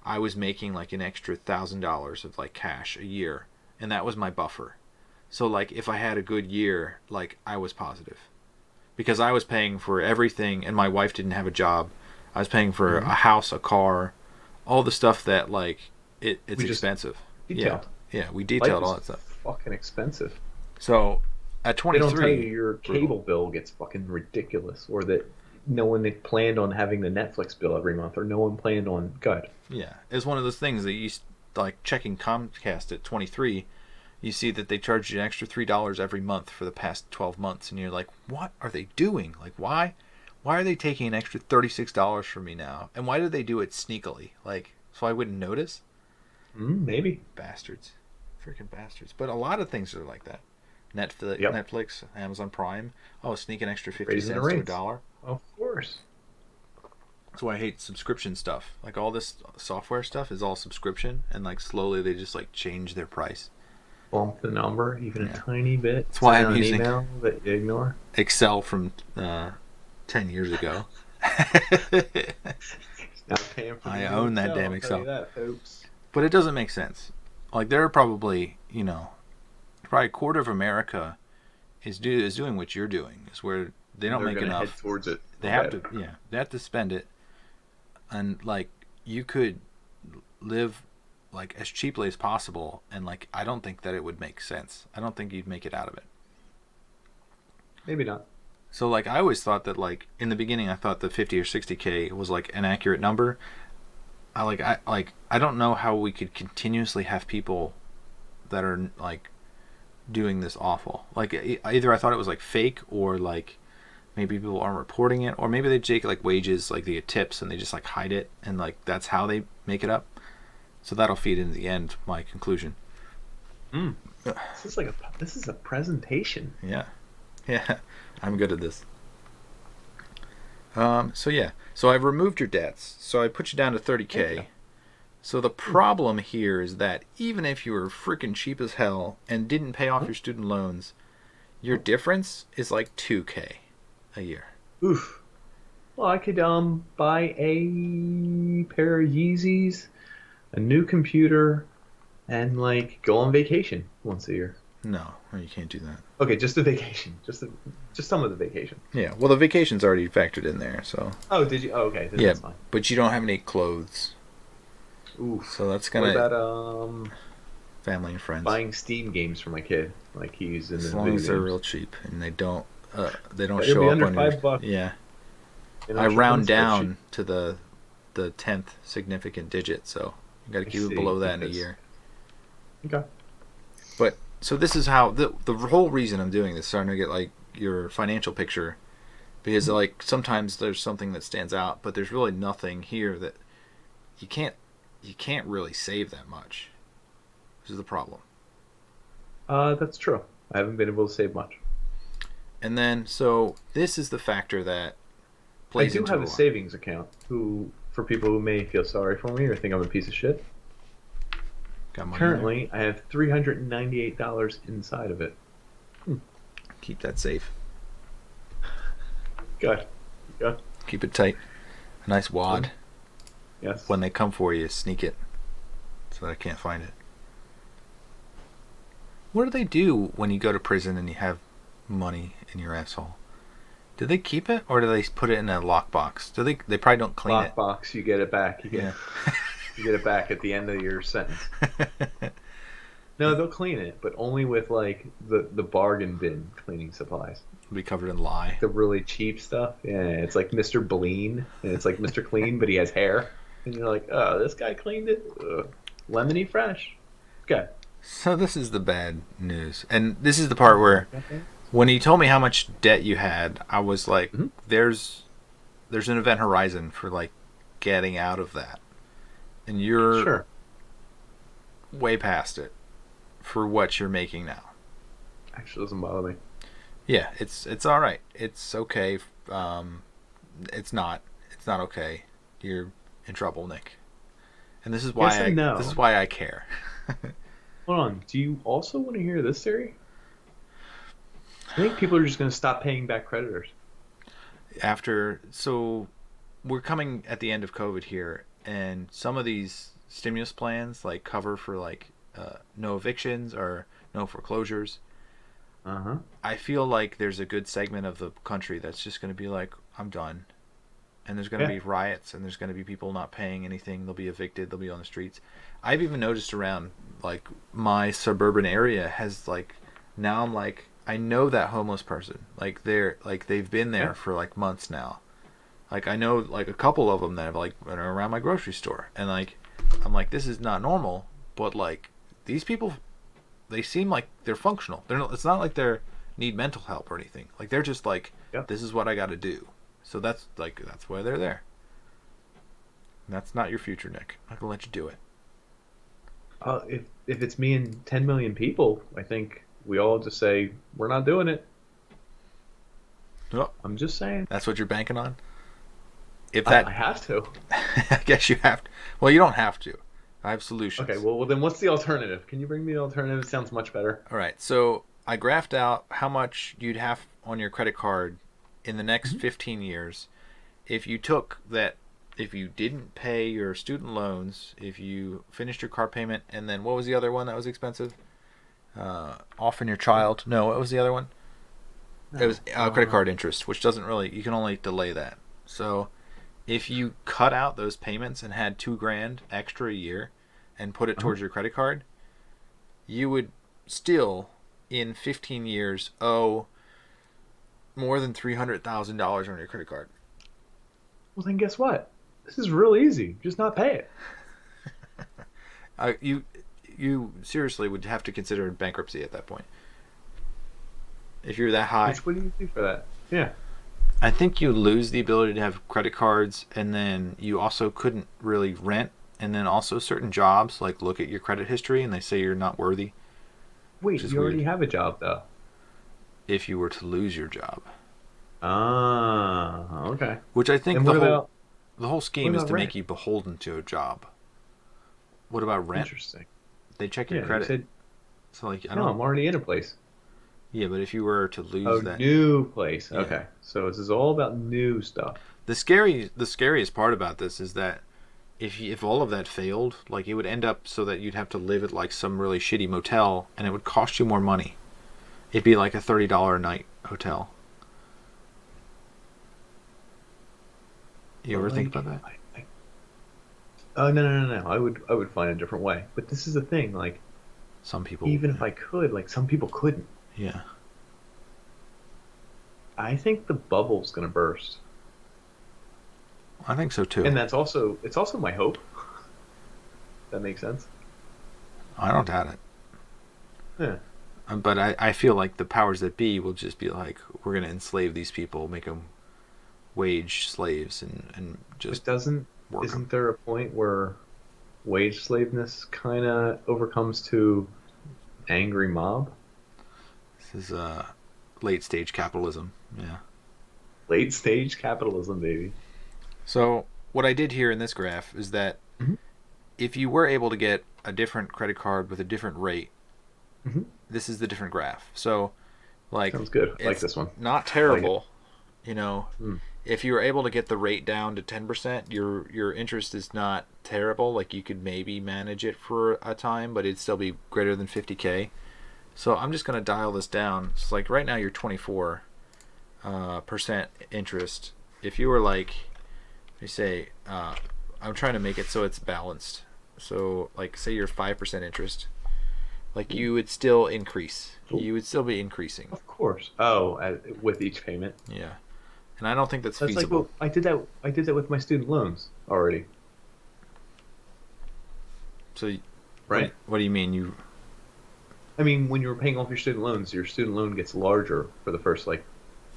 I was making like an extra $1,000 of like cash a year, and that was my buffer. So like if I had a good year, like I was positive because I was paying for everything, and my wife didn't have a job. I was paying for Hmm. a house, a car, all the stuff that like it's We just expensive. detailed. Yeah, we Life detailed all is that stuff. fucking expensive. So at They don't tell you 23, your brutal. cable bill gets fucking ridiculous, or that no one had planned on having the Netflix bill every month, or no one planned on. God, Yeah, it's one of those things that like checking Comcast at 23. you see that they charge you an extra $3 every month for the past 12 months, and you're like, what are they doing? Like, why are they taking an extra $36 from me now? And why do they do it sneakily? Like, so I wouldn't notice? Maybe. Bastards. Freaking bastards. But a lot of things are like that. Yep. Netflix, Amazon Prime. Oh, sneak an extra 50 Raising the cents to a rates. dollar. Of course. That's why I hate subscription stuff. Like, all this software stuff is all subscription, and like slowly they just like change their price. Bump the number even a tiny bit. That's why I'm an using email that you ignore. Excel from 10 years ago. Not paying for I own that damn I'll Excel. tell you that, folks. But it doesn't make sense. Like, there are probably, probably a quarter of America is doing what you're doing. Is where they don't They're make gonna enough. head towards it. They have to, they have to spend it, and like, you could live like as cheaply as possible, and like, I don't think that it would make sense. I don't think you'd make it out of it. Maybe not. So like, I always thought that, like, in the beginning I thought that 50 or 60K was like an accurate number. I don't know how we could continuously have people that are like doing this awful. Like, either I thought it was like fake, or like maybe people aren't reporting it, or maybe they take like wages, like they get tips and they just like hide it, and like that's how they make it up. So that'll feed into the end my conclusion. This is a presentation. Yeah. I'm good at this. So I've removed your debts. So I put you down to 30K. So the problem here is that even if you were freaking cheap as hell and didn't pay off your student loans, your difference is like 2K a year. Oof. Well, I could buy a pair of Yeezys, a new computer, and like go on vacation once a year. No, you can't do that. Okay, just a vacation. Just some of the vacation. Yeah, well, the vacation's already factored in there, so. Oh, did you? Oh, okay, then yeah, that's fine. but you don't have any clothes. Ooh. So that's gonna. What about family and friends? buying Steam games for my kid, like he's in the As video long as they're games. real cheap and they don't It'll show be up under on your. $5. Yeah. You know, I I should round put in a down to the 10th significant digit, so you got to keep it below that in a year. Okay. But so this is how the whole reason I'm doing this, starting to get like your financial picture, because like sometimes there's something that stands out, but there's really nothing here that you can't really save that much. This is the problem. That's true. I haven't been able to save much. And then so this is the factor that plays I do into have a a lot. savings account for people who may feel sorry for me or think I'm a piece of shit. Got money Currently, I have $398 inside of it. there. Keep that safe. Good. Good. Keep it tight. A nice wad. Yes. When they come for you, sneak it so that I can't find it. What do they do when you go to prison and you have money in your asshole? Do they keep it, or do they put it in a lockbox? Do they probably don't clean it. Lockbox, you get it back. You get it back at the end of your sentence. No, they'll clean it, but only with like the bargain bin cleaning supplies. It'll be covered in lye. The really cheap stuff. Yeah, it's like Mr. Bean, and it's like Mr. Clean, but he has hair. And you're like, oh, this guy cleaned it. Ugh. Lemony fresh. Okay. So this is the bad news, and this is the part where when you told me how much debt you had, I was like, there's an event horizon for like getting out of that, and you're Sure. way past it for what you're making now. Actually, doesn't bother me. Yeah, it's all right. It's okay. It's not okay. You're in trouble, Nick. And this is why Yes and no. this is why I care. Hold on. Do you also want to hear this theory? I think people are just going to stop paying back creditors. So we're coming at the end of COVID here, and some of these stimulus plans like cover for like no evictions or no foreclosures. I feel like there's a good segment of the country that's just going to be like, I'm done. And there's going to be riots, and there's going to be people not paying anything. They'll be evicted. They'll be on the streets. I've even noticed around like my suburban area has like, now I'm like, I know that homeless person. Like they've been there for like months now. Like I know like a couple of them that have like been around my grocery store, and like I'm like, this is not normal, but like these people they seem like they're functional. They're not, it's not like they're need mental help or anything. Like they're just like, Yep. this is what I got to do. So that's why they're there. And that's not your future, Nick. I'm not gonna let you do it. If it's me and 10 million people, I think we all just say we're not doing it. Well, I'm just saying. that's what you're banking on. If I have to. I guess you have to. Well, you don't have to. I have solutions. Okay, well then what's the alternative? Can you bring me the alternative? It sounds much better. All right. So I graphed out how much you'd have on your credit card in the next 15 years if you took that. If you didn't pay your student loans, if you finished your car payment, and then what was the other one that was expensive? Offering your child. No, what was the other one? No. It was credit card interest, which doesn't really. You can only delay that. So if you cut out those payments and had $2,000 extra a year and put it towards your credit card, you would still, in 15 years, owe more than $300,000 on your credit card. Well then guess what? This is real easy. Just not pay it. You seriously would have to consider bankruptcy at that point. If you're that high. What do you do for that? Yeah. I think you lose the ability to have credit cards, and then you also couldn't really rent, and then also certain jobs like look at your credit history and they say you're not worthy. Wait, you already have a job though. If you were to lose your job. Ah, okay. Which I think And the whole scheme is to rent? make you beholden to a job. What about rent? Interesting. They check your Yeah, credit. you said, So like I no, don't. I'm already in a place. Yeah, but if you were to lose Oh, that, new place. Yeah. Okay. So this is all about new stuff. the scariest part about this is that if all of that failed, like it would end up so that you'd have to live at like some really shitty motel, and it would cost you more money. It'd be like a $30 a night hotel. You ever think about that? Oh no. I would find a different way. But this is the thing, like Some people. even if I could, like some people couldn't. Yeah. I think the bubble's gonna burst. I think so too. And it's also my hope. That makes sense. I don't doubt it. Yeah. But I feel like the powers that be will just be like, we're going to enslave these people, make them wage slaves, and just But work them. isn't there a point where wage slaveness kind of overcomes to angry mob? This is late stage capitalism. Yeah. Late stage capitalism, baby. So what I did here in this graph is that Mhm. if you were able to get a different credit card with a different rate, Mhm. this is the different graph. So, like, Sounds good. I like it's this one. not terrible. You know, Mm. if you were able to get the rate down to 10%, your interest is not terrible. Like, you could maybe manage it for a time, but it'd still be greater than 50K. So I'm just gonna dial this down. It's like right now you're 24 percent interest. If you were like, you say, I'm trying to make it so it's balanced. So like, say you're 5% interest, like you would still increase. You would still be increasing. Of course. Oh, with each payment. Yeah, and I don't think that's That's like, feasible. well, I did that with my student loans already. So, Right? What do you mean you? I mean, when you were paying off your student loan gets larger for the first like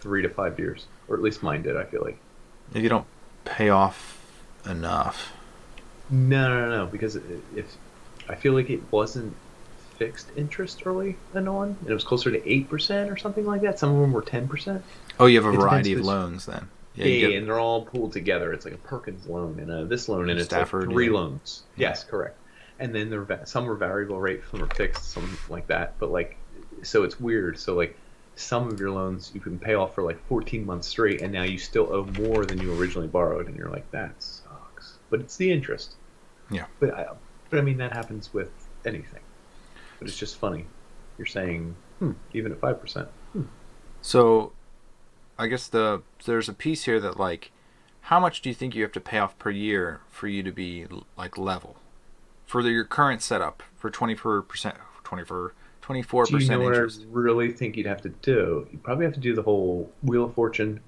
3 to 5 years, or at least mine did. I feel like. If you don't pay off enough. No, because if I feel like it wasn't fixed interest early on, and it was closer to 8% or something like that. Some of them were 10%. Oh, you have a It depends variety if of it's- loans then. Yeah, you get and they're all pooled together. It's like a Perkins loan and this loan, and it's like Stafford, 3 yeah. loans. Yes, correct. And then some are variable rate, some are fixed, some like that. But like, so it's weird. So like, some of your loans you can pay off for like 14 months straight, and now you still owe more than you originally borrowed, and you're like, that sucks. But it's the interest. Yeah. But I mean that happens with anything. But it's just funny. You're saying, even at 5%. So, I guess there's a piece here that like, how much do you think you have to pay off per year for you to be like level, for your current setup for 24%, 24% Do you know what interest? I really think you'd have to do? You'd probably have to do the whole Wheel of Fortune,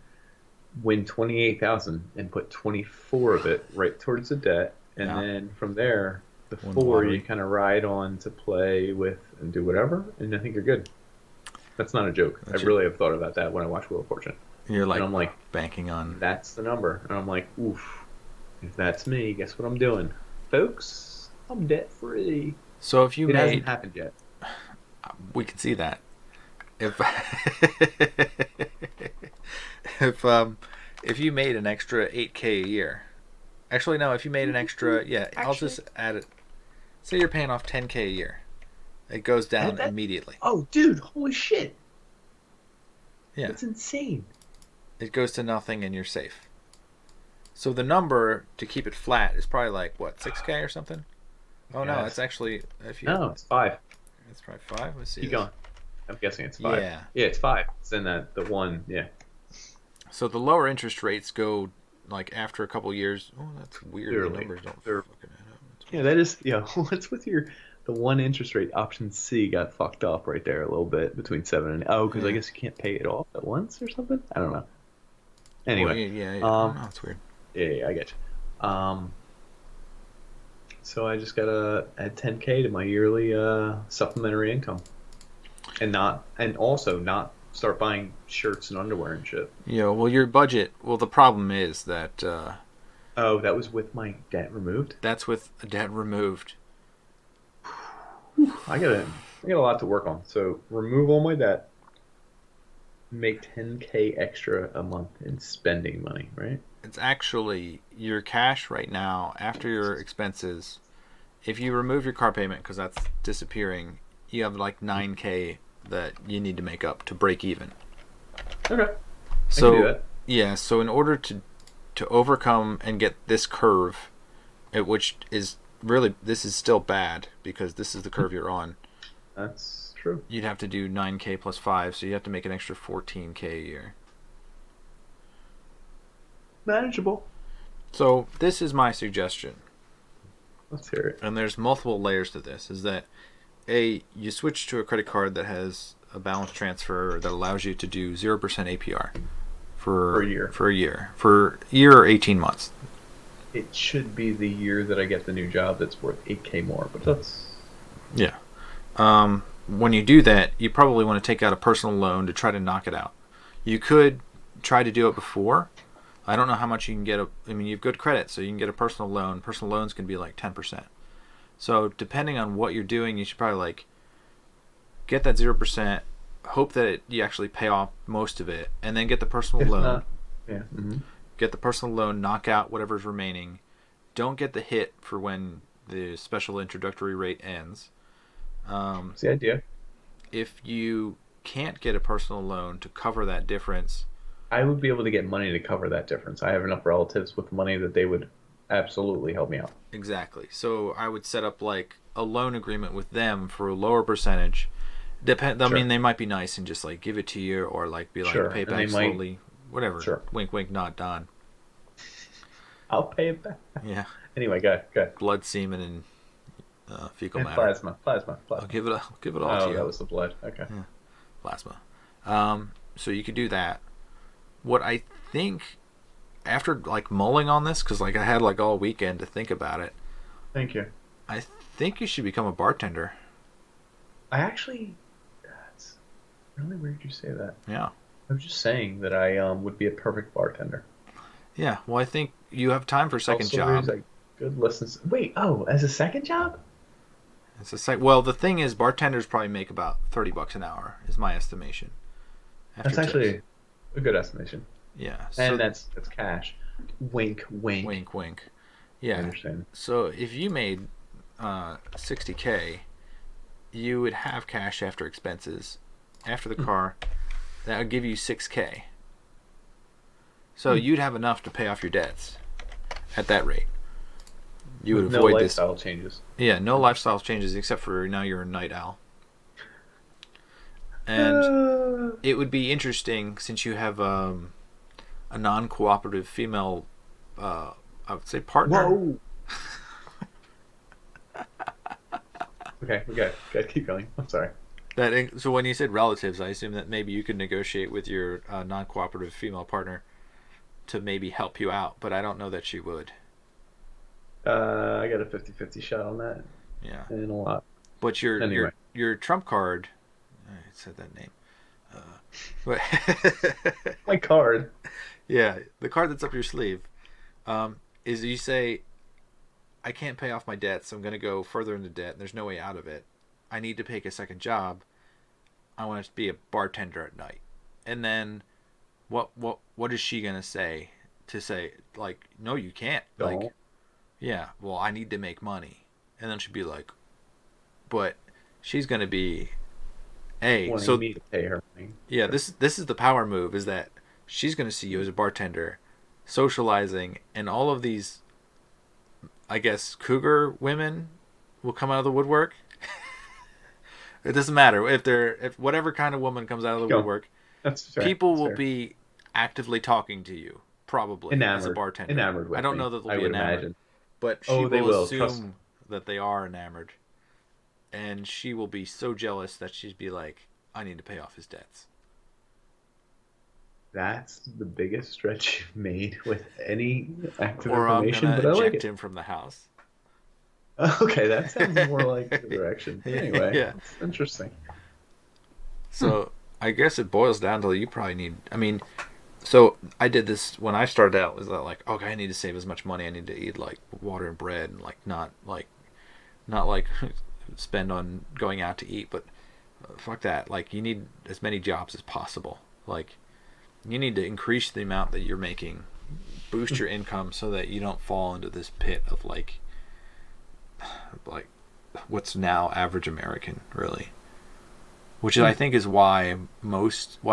win 28,000 and put 24 of it right towards the debt, and Yeah. then from there, The win the 4 you lottery. kind of ride on to play with and do whatever, and I think you're good. That's not a joke. I That's your, really have thought about that when I watch Wheel of Fortune, you're and like I'm like, banking on. that's the number, and I'm like, oof. If that's me, guess what I'm doing, folks? I'm debt free. So if you It hasn't made, happened yet. we can see that. If if if you made an extra 8K a year, actually no, if you made an extra, yeah, I'll Actually, just add it. Say you're paying off 10K a year, it goes down that immediately. oh, dude, holy shit, Yeah, that's insane. it goes to nothing and you're safe. So the number to keep it flat is probably like what 6K or something. Oh no, it's Yes. actually if you No, it's 5. it's probably 5. Let's see Keep this. going. I'm guessing it's 5. Yeah. Yeah, it's 5. It's in that the one. Yeah. So the lower interest rates go like after a couple years. Oh, that's weird. The Clearly, numbers don't they're fucking add up. yeah. That is yeah. What's with your the one interest rate? Option C got fucked up right there a little bit between 7 and because I Yeah. guess you can't pay it off at once or something. I don't know. Well, Anyway, yeah. I don't um, know. It's weird. yeah, I get you. So I just gotta add 10K to my yearly supplementary income, and also not start buying shirts and underwear and shit. Yeah. Well, your budget. Well, the problem is that Oh, that was with my debt removed. that's with a debt removed. I got a lot to work on. So remove all my debt, make 10K extra a month in spending money, right? It's actually your cash right now after your expenses. If you remove your car payment because that's disappearing, you have like 9K that you need to make up to break even. Okay, I can do So that. yeah, so in order to overcome and get this curve, which is really this is still bad because this is the curve you're on. That's true. You'd have to do 9K plus 5, so you have to make an extra 14K a year. Manageable. So this is my suggestion, Let's hear it. and there's multiple layers to this. Is that you switch to a credit card that has a balance transfer that allows you to do 0% APR For a year. for a year or 18 months. It should be the year that I get the new job that's worth 8K more, but that's Yeah. When you do that, you probably want to take out a personal loan to try to knock it out. You could try to do it before. I don't know how much you can get. I mean, you have good credit, so you can get a personal loan. Personal loans can be like 10%. So depending on what you're doing, you should probably like get that 0%, hope that you actually pay off most of it, and then get the personal if loan. not. Yeah. Mm-hmm. Get the personal loan, knock out whatever's remaining. Don't get the hit for when the special introductory rate ends. That's the idea. If you can't get a personal loan to cover that difference, I would be able to get money to cover that difference. I have enough relatives with money that they would absolutely help me out. exactly. So I would set up like a loan agreement with them for a lower percentage. I Sure. mean, they might be nice and just like give it to you, or like be like Sure. pay it And they back might. slowly, whatever. Sure. Wink, wink, nod, Don. I'll pay it back. Yeah, Anyway, go. blood, semen, and fecal And matter. plasma. I'll give it all to Oh, you. that was the blood. Okay. Yeah, plasma. So you could do that. What I think after like mulling on this, because like I had like all weekend to think about it, Thank you. I think you should become a bartender. I actually, that's really weird you say that. Yeah. I was just saying that I would be a perfect bartender. Yeah. Well, I think you have time for a second Also, job. there's a good listens. Wait, as a second job? Well, the thing is, bartenders probably make about $30 an hour, is my estimation. After That's actually tips. a good estimation, Yeah. and So that's cash. Wink, wink. wink, wink. I Yeah. understand. So if you made 60K, you would have cash after expenses, after the car. That would give you 6K. So you'd have enough to pay off your debts at that rate. You would With avoid no this. lifestyle changes. Yeah, no lifestyle changes except for now you're a night owl. And it would be interesting since you have a non-cooperative female, I would say partner. Whoa. Okay, we got to keep going. I'm sorry. So when you said relatives, I assume that maybe you could negotiate with your non-cooperative female partner to maybe help you out, but I don't know that she would. I got a 50-50 shot on that, Yeah. and a lot. But your Anyway, your your trump card, I said that name. But my card. yeah, the card that's up your sleeve, is you say, I can't pay off my debt, so I'm going to go further into debt. And there's no way out of it. I need to take a second job. I want to be a bartender at night. And then what is she going to say? To say, like, no, you can't. Like, Don't yeah, well, I need to make money. And then she'd be like, but she's going to be, hey, wanting so me to pay her money. yeah, this is the power move, is that she's going to see you as a bartender, socializing, and all of these, I guess, cougar women will come out of the woodwork. It doesn't matter if whatever kind of woman comes out of the Go. woodwork, That's fair. people That's will fair. be actively talking to you, probably as a Enamored, bartender. enamored I with don't me. know that they'll I be would enamored, imagine. but she Oh, they will will. Trust. assume that they are enamored, and she will be so jealous that she'd be like, I need to pay off his debts. That's the biggest stretch you've made with any active Or I'm information, gonna but I like eject it. him from the house. Okay, that sounds more like the direction. Anyway, Yeah. it's interesting. Hmm. So I guess it boils down to, you probably need. I mean, so I did this when I started out. Was that like, okay, I need to save as much money. I need to eat like water and bread, and like not like spend on going out to eat. But fuck that. Like, you need as many jobs as possible. Like, you need to increase the amount that you're making, boost your income so that you don't fall into this pit of like what's now average American, really. Which I think is why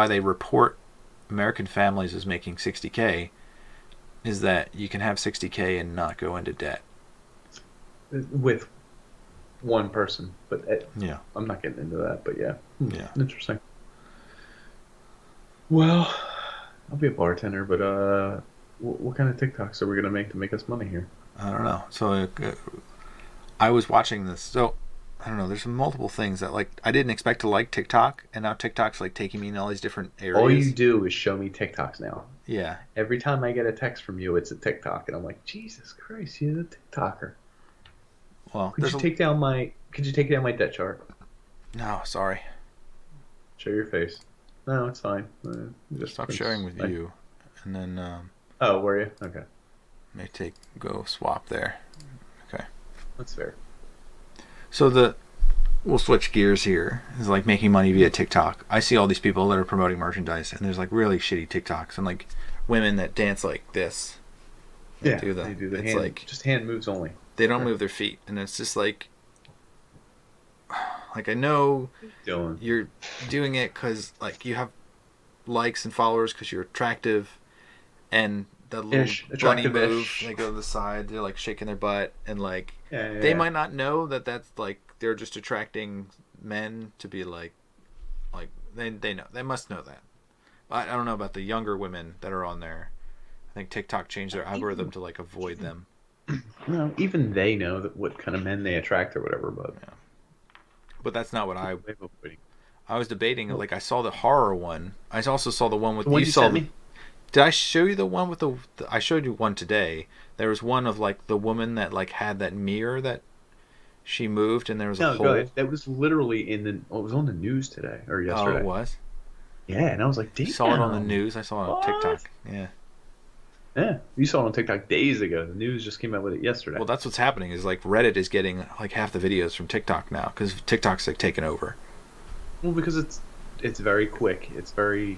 they report American families as making 60K, is that you can have 60K and not go into debt. With one person, but Yeah. I'm not getting into that. But yeah, Yeah. interesting. Well, I'll be a bartender, but what kind of TikToks are we gonna make to make us money here? I don't know. So I was watching this. So I don't know. There's multiple things that, like, I didn't expect to like TikTok, and now TikTok's like taking me in all these different All you areas. do is show me TikToks now. Yeah. Every time I get a text from you, it's a TikTok, and I'm like, Jesus Christ, you're a TikToker. Well, Could you take down my debt chart? no. Sorry. Show your face. No, it's fine. Just Stop sharing with you, and then Oh, were you? Okay, may go swap there. Okay. that's fair. So we'll switch gears here. It's like making money via TikTok. I see all these people that are promoting merchandise, and there's like really shitty TikToks and like women that dance like this. Yeah, Do they do the it's hand, like just hand moves only. they don't Sure. move their feet, and it's just like I know Dylan. you're doing it because like you have likes and followers because you're attractive, and that little Ish, bunny move, attractive-ish. they go to the side, they're like shaking their butt, and like Yeah, they yeah. might not know that that's like they're just attracting men to be like they know, they must know that. I don't know about the younger women that are on there. I think TikTok changed their algorithm to like avoid them. Well, even they know that what kind of men they attract or whatever, but Yeah. But that's not what they've avoiding. I was debating. Oh, Like, I saw the horror one. I also saw the one with the one you you saw. sent me? Did I show you the one with I showed you one today. There was one of like the woman that like had that mirror that she moved, and there was a No, go hole. ahead. That was literally it was on the news today or Oh, it yesterday. was. Yeah, and I was like, Saw it on the damn. news. I saw it on What? TikTok. Yeah. Yeah, you saw it on TikTok days ago. The news just came out with it yesterday. Well, that's what's happening. Is like Reddit is getting like half the videos from TikTok now because TikTok's like taken over. Well, because it's very quick. It's very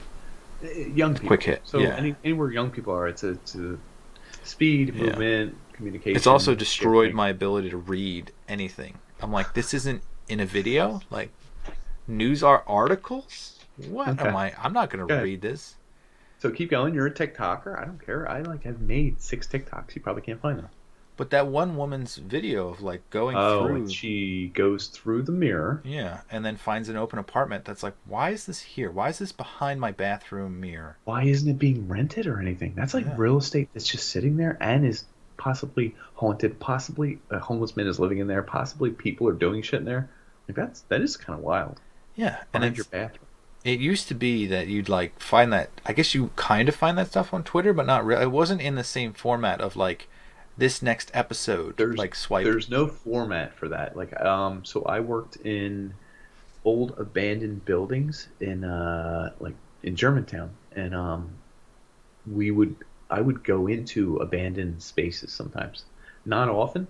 young people. Quick hit. So Yeah. anywhere young people are, it's a speed, Yeah. movement, communication. It's also destroyed shifting. my ability to read anything. I'm like, this isn't in a video. Like, news articles. What Okay. am I? I'm not gonna Go ahead. read this. So keep going. You're a TikToker. I don't care. I like have made 6 TikToks. You probably can't find them. But that one woman's video of like going Oh, through, and she goes through the mirror. yeah, and then finds an open apartment that's like, why is this here? Why is this behind my bathroom mirror? Why isn't it being rented or anything? That's like Yeah. real estate that's just sitting there and is possibly haunted. Possibly a homeless man is living in there. Possibly people are doing shit in there. Like that is kind of wild. Yeah, and Behind your bathroom. it used to be that you'd like find that. I guess you kind of find that stuff on Twitter, but not really. It wasn't in the same format of like this next episode, There's like swipe. there's no format for that. Like so I worked in old abandoned buildings in like in Germantown, and we would I would go into abandoned spaces sometimes, not often,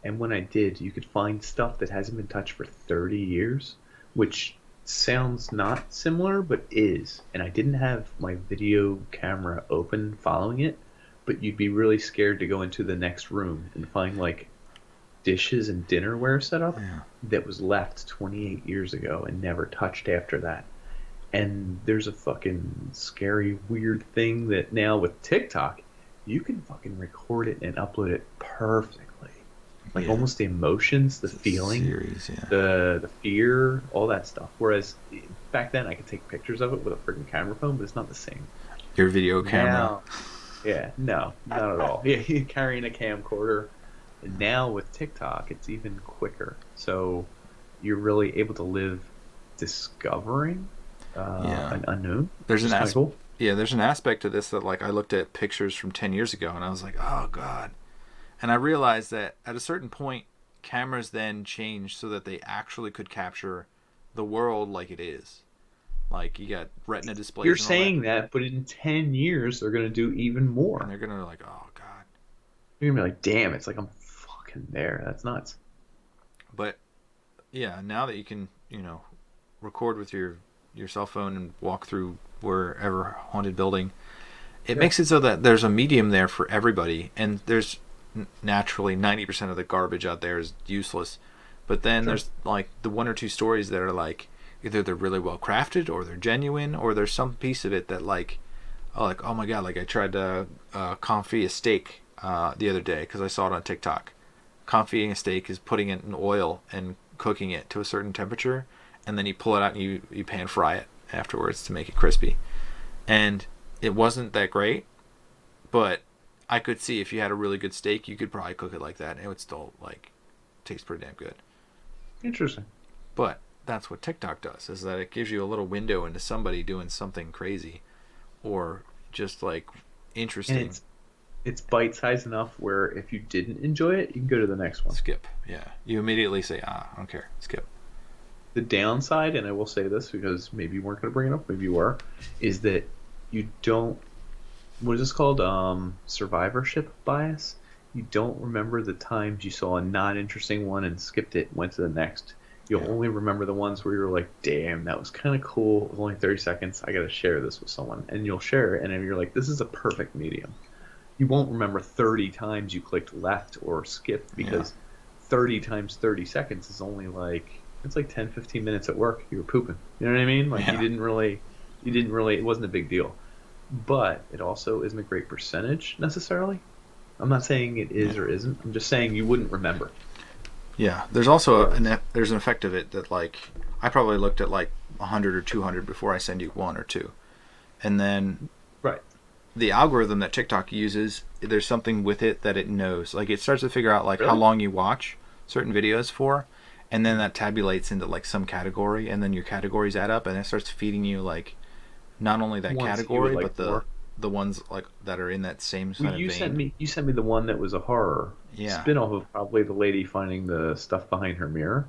and when I did, you could find stuff that hasn't been touched for 30 years, which sounds not similar but is. And I didn't have my video camera open following it, but you'd be really scared to go into the next room and find like dishes and dinnerware set up Yeah. that was left 28 years ago and never touched after that. And there's a fucking scary, weird thing that now with TikTok, you can fucking record it and upload it perfectly. Like Yeah. almost the emotions, the feeling, Series, yeah. the fear, all that stuff. Whereas back then I could take pictures of it with a freaking camera phone, but it's not the same. Your video camera. Now, yeah, no, not at all. Yeah, you're carrying a camcorder. And now with TikTok, it's even quicker. So you're really able to live discovering Yeah. an unknown. There's Which an is kinda cool. Yeah, there's an aspect to this that like I looked at pictures from 10 years ago and I was like, "Oh god." And I realized that at a certain point cameras then changed so that they actually could capture the world like it is. Like you got retina displays You're and all saying that, but in 10 years, they're going to do even that. And more. they're going to like, "Oh god." You're going to be like, damn, it's like I'm fucking there. That's nuts. But yeah, now that you can, record with your cell phone and walk through wherever haunted building, it Yeah. makes it so that there's a medium there for everybody, and there's naturally 90% of the garbage out there is useless, but then Sure. there's like the one or two stories that are like either they're really well crafted or they're genuine or there's some piece of it that like oh my god, like I tried to confit a steak the other day because I saw it on TikTok. Confiting a steak is putting it in oil and cooking it to a certain temperature, and then you pull it out and you pan fry it afterwards to make it crispy. And it wasn't that great, but I could see if you had a really good steak, you could probably cook it like that, and it would still like taste pretty damn good. Interesting. But that's what TikTok does, is that it gives you a little window into somebody doing something crazy, or just like And interesting. it's bite sized enough where if you didn't enjoy it, you can go to the next one. Skip, yeah. You immediately say, I don't care, skip. The downside, and I will say this because maybe you weren't going to bring it up, maybe you were, is that you don't, what is this called? Survivorship bias. You don't remember the times you saw a not interesting one and skipped it, went to the next. You'll Yeah. only remember the ones where you're like, damn, that was kind of cool. It was only 30 seconds. I got to share this with someone. And you'll share it, and then you're like, this is a perfect medium. You won't remember 30 times you clicked left or skipped because 30 times 30 seconds is only like, it's like 10, 15 minutes at work. You were pooping. You know what I mean? Like Yeah. you didn't really, it wasn't a big deal. But it also isn't a great percentage necessarily. I'm not saying it is or isn't. I'm just saying you wouldn't remember. Yeah, there's also there's an effect of it that like I probably looked at like 100 or 200 before I send you one or two, and then Right. the algorithm that TikTok uses, there's something with it that it knows. Like it starts to figure out like how Really? long you watch certain videos for, and then that tabulates into like some category, and then your categories add up, and it starts feeding you like not only that Ones that you category would but like more. the ones like that are in that same Well, kind of vein. you sent me the one that was a horror Yeah, spin-off of probably the lady finding the stuff behind her mirror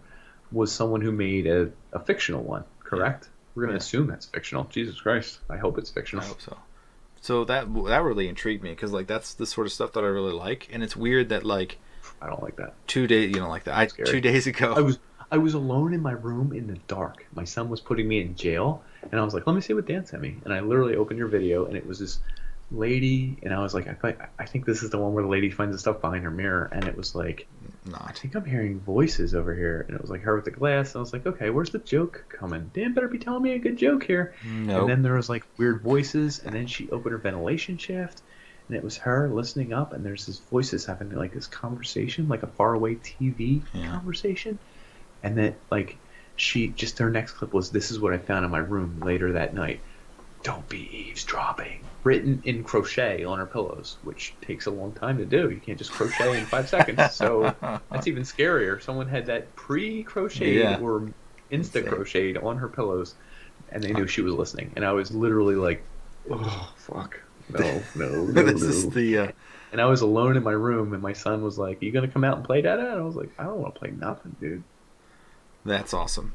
was someone who made a fictional one, correct? We're gonna Yeah. assume that's fictional. Jesus Christ, I hope it's I fictional. hope so. So that really intrigued me because like that's the sort of stuff that I really like, and it's weird that like I don't like that. 2 days you know like that. I Scary. 2 days ago. I was alone in my room in the dark. My son was putting me in jail, and I was like, "Let me see what Dan sent me." And I literally opened your video, and it was this lady, and I was like, I think this is the one where the lady finds the stuff behind her mirror," and it was like, I Not. think I'm hearing voices over here, and it was like her with the glass, and I was like, okay, where's the joke coming? Dan better be telling me a good joke here. No. And then there was like weird voices, and then she opened her ventilation shaft, and it was her listening up, and there's these voices having like this conversation, like a faraway TV Yeah. conversation, and then like she just her next clip was, "This is what I found in my room later that night. Don't be eavesdropping." Written in crochet on her pillows, which takes a long time to do. You can't just crochet in 5 seconds. So that's even scarier. Someone had that pre-crocheted Yeah. or Insane. insta-crocheted on her pillows, and they knew she was listening. And I was literally like, "Oh fuck!" no, no, no, This is no. the And I was alone in my room, and my son was like, "You gonna come out and play, Dada?" And I was like, "I don't want to play nothing, dude." that's awesome.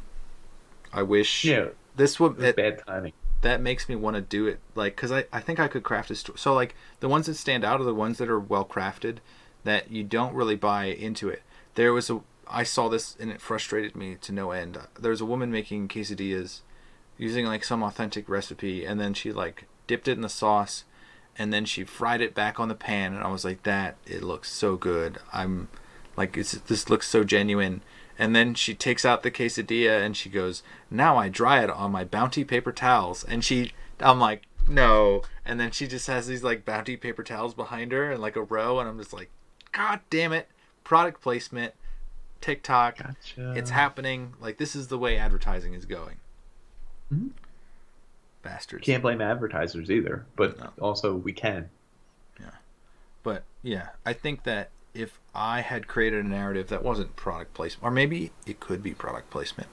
I wish Yeah, this it would was bad timing. that makes me want to do it, like, because I think I could craft a story. So like the ones that stand out are the ones that are well crafted, that you don't really buy into it. There was a I saw this and it frustrated me to no end. There was a woman making quesadillas using like some authentic recipe, and then she like dipped it in the sauce, and then she fried it back on the pan, and I was like, that it looks so good. I'm like, this looks so genuine. And then she takes out the quesadilla and she goes, now I dry it on my Bounty paper towels. And I'm like, no. And then she just has these like Bounty paper towels behind her and like a row. And I'm just like, God damn it. Product placement, TikTok. It's Gotcha. happening. Like, this is the way advertising is going. Mhm. Bastards. Can't blame advertisers either, but No. also we can. Yeah. But yeah, I think that if I had created a narrative that wasn't product placement, or maybe it could be product placement.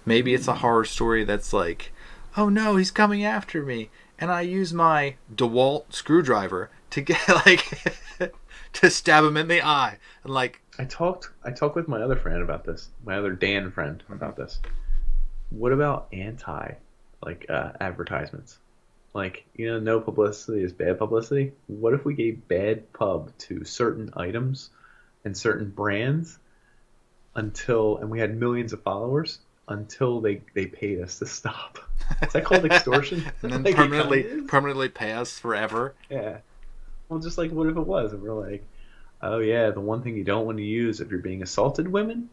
Maybe it's a Mm. horror story that's like, oh no, he's coming after me, and I use my DeWalt screwdriver to get like to stab him in the eye, and like, I talked with my other friend about this, my other Dan friend about this. What about advertisements? Like, no publicity is bad publicity. What if we gave bad pub to certain items and certain brands and we had millions of followers until they paid us to stop? Is that called extortion? and then Like it kind of is. permanently pay us forever. Yeah. Well, just like what if it was? And we're like, oh yeah, the one thing you don't want to use if you're being assaulted, women,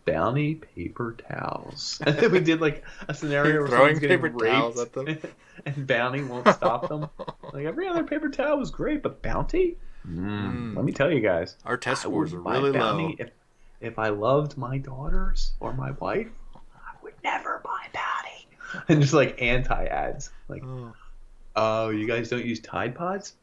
Bounty paper towels. And then we did like a scenario where Throwing someone's getting paper towels raped at them. and Bounty won't stop them. Like every other paper towel was great, but Bounty? Let me tell you guys, Our test I scores are wouldn't buy really Bounty low. if I loved my daughters or my wife. I would never buy Bounty. And just like anti ads, like, Oh. oh, you guys don't use Tide Pods?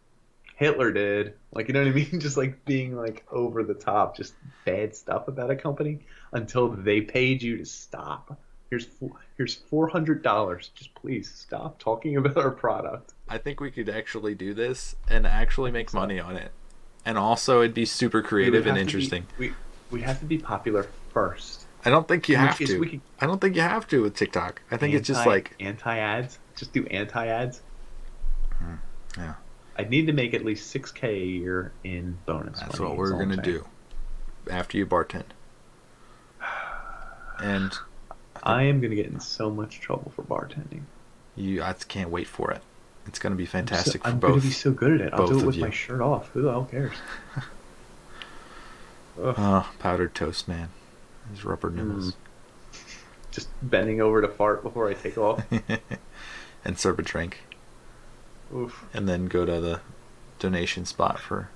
Hitler did. Like, you know what I mean? Just like being like over the top, just bad stuff about a company until they paid you to stop. Here's $400. Just please stop talking about our product. I think we could actually do this and actually I think make so. money on it. And also, it'd be super We would creative and have to be interesting. we have to be popular first. I don't think you In which have case we to. could I don't think you have to with TikTok. I think it's just like, anti ads. Just do anti ads. yeah, I'd need to make at least 6K a year in bonus that's money. what we're Is all I'm gonna saying. do after you bartend. And I am gonna get in so much trouble for bartending. I can't wait for it. It's gonna be I'm, so, fantastic for I'm gonna be both so good at it. I'll do both it of with my you. shirt off. Who the hell cares? Ugh. Oh, powdered toast, man. These rubber nipples. Just bending over to fart before I take off. And serve a drink, Oof. and then go to the donation spot for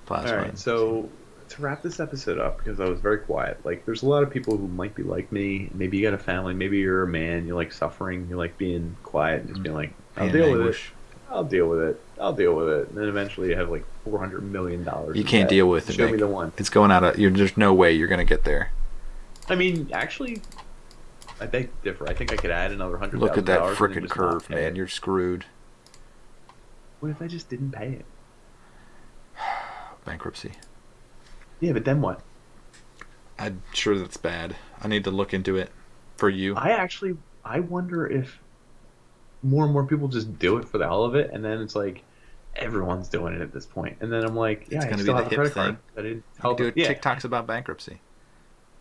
plasma. All right, so to wrap this episode up, because I was very quiet, like there's a lot of people who might be like me. Maybe you got a family. Maybe you're a man. You like suffering. You like being quiet and just being like, I'll Pain and deal with it. anguish. I'll deal with it. I'll deal with it. And then eventually you have like $400 million. You in can't debt. deal with it. Show Nick. me the one. It's going out of. There's no way you're gonna get there. I mean, actually, I beg to differ. I think I could add another $100,000. Look at that and then frickin' just not curve, pay man. it. You're screwed. What if I just didn't pay it? Bankruptcy. Yeah, but then what? I'm sure that's bad. I need to look into it for you. I wonder if more and more people just do it for the hell of it, and then it's like everyone's doing it at this point. And then I'm like, yeah, It's I gonna be still the have a hip credit thing. card. I didn't You can help do it. it. Yeah, TikToks about bankruptcy.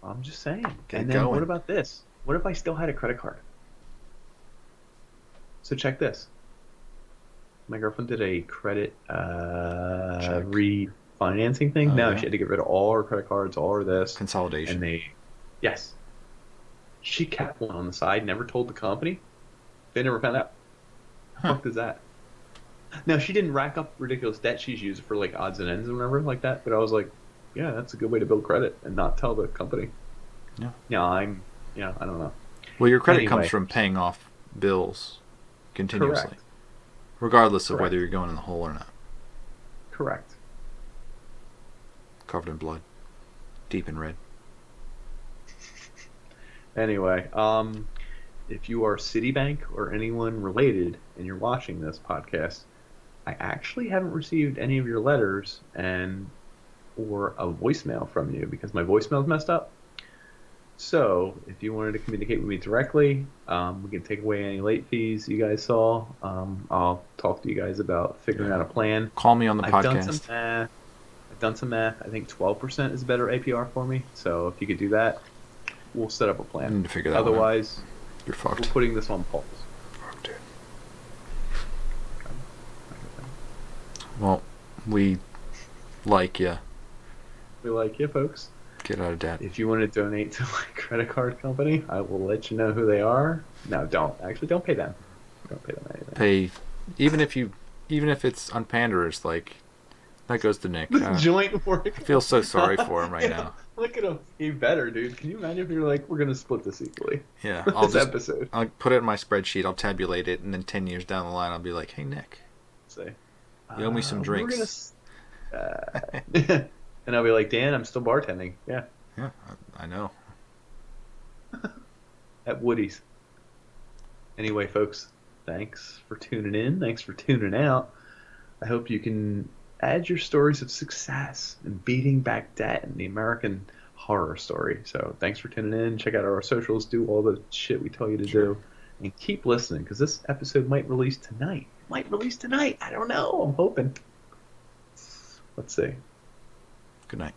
I'm just saying. Get And it then going. what about this? What if I still had a credit card? So check this. My girlfriend did a credit Check. refinancing thing. Oh, No, yeah. she had to get rid of all her credit cards, all her this, Consolidation. and yes, she kept one on the side. Never told the company. They never found out. Huh. Fuck does that? No, she didn't rack up ridiculous debt. She's used it for like odds and ends and whatever like that. But I was like, yeah, that's a good way to build credit and not tell the company. Yeah. I don't know. Well, your credit Anyway. comes from paying off bills continuously, Correct. regardless of Correct. whether you're going in the hole or not. Correct. Covered in blood, deep in red. Anyway, if you are Citibank or anyone related and you're watching this podcast, I actually haven't received any of your letters and or a voicemail from you because my voicemail's messed up. So if you wanted to communicate with me directly, we can take away any late fees you guys saw. I'll talk to you guys about figuring out Yeah. a plan. Call me on the I've done some podcast. math. I've done some math. I think 12% is a better APR for me. So if you could do that, we'll set up a I plan. need to figure that one out. Otherwise, You're we're fucked. putting this on pause. Fuck, dude. Well, we like you. We like you, folks. Get out of debt. If you want to donate to my credit card company, I will let you know who they are. No, don't. Actually, don't pay them. Don't pay them anything. Pay, even if it's unpanderers, like that goes to Nick. The joint work. I feel so sorry for him right now. Look at him. He better, dude. Can you imagine if you're like, we're going to split this equally? Yeah, This episode. I'll put it in my spreadsheet. I'll tabulate it, and then 10 years down the line, I'll be like, "Hey, Nick, Say, you owe me some drinks." And I'll be like, Dan, I'm still bartending. Yeah, Yeah, I know. at Woody's. Anyway, folks, thanks for tuning in. Thanks for tuning out. I hope you can add your stories of success and beating back debt and the American horror story. So thanks for tuning in. Check out our socials. Do all the shit we tell you to do. And keep listening because this episode might release tonight. I don't know. I'm hoping. Let's see. Good night.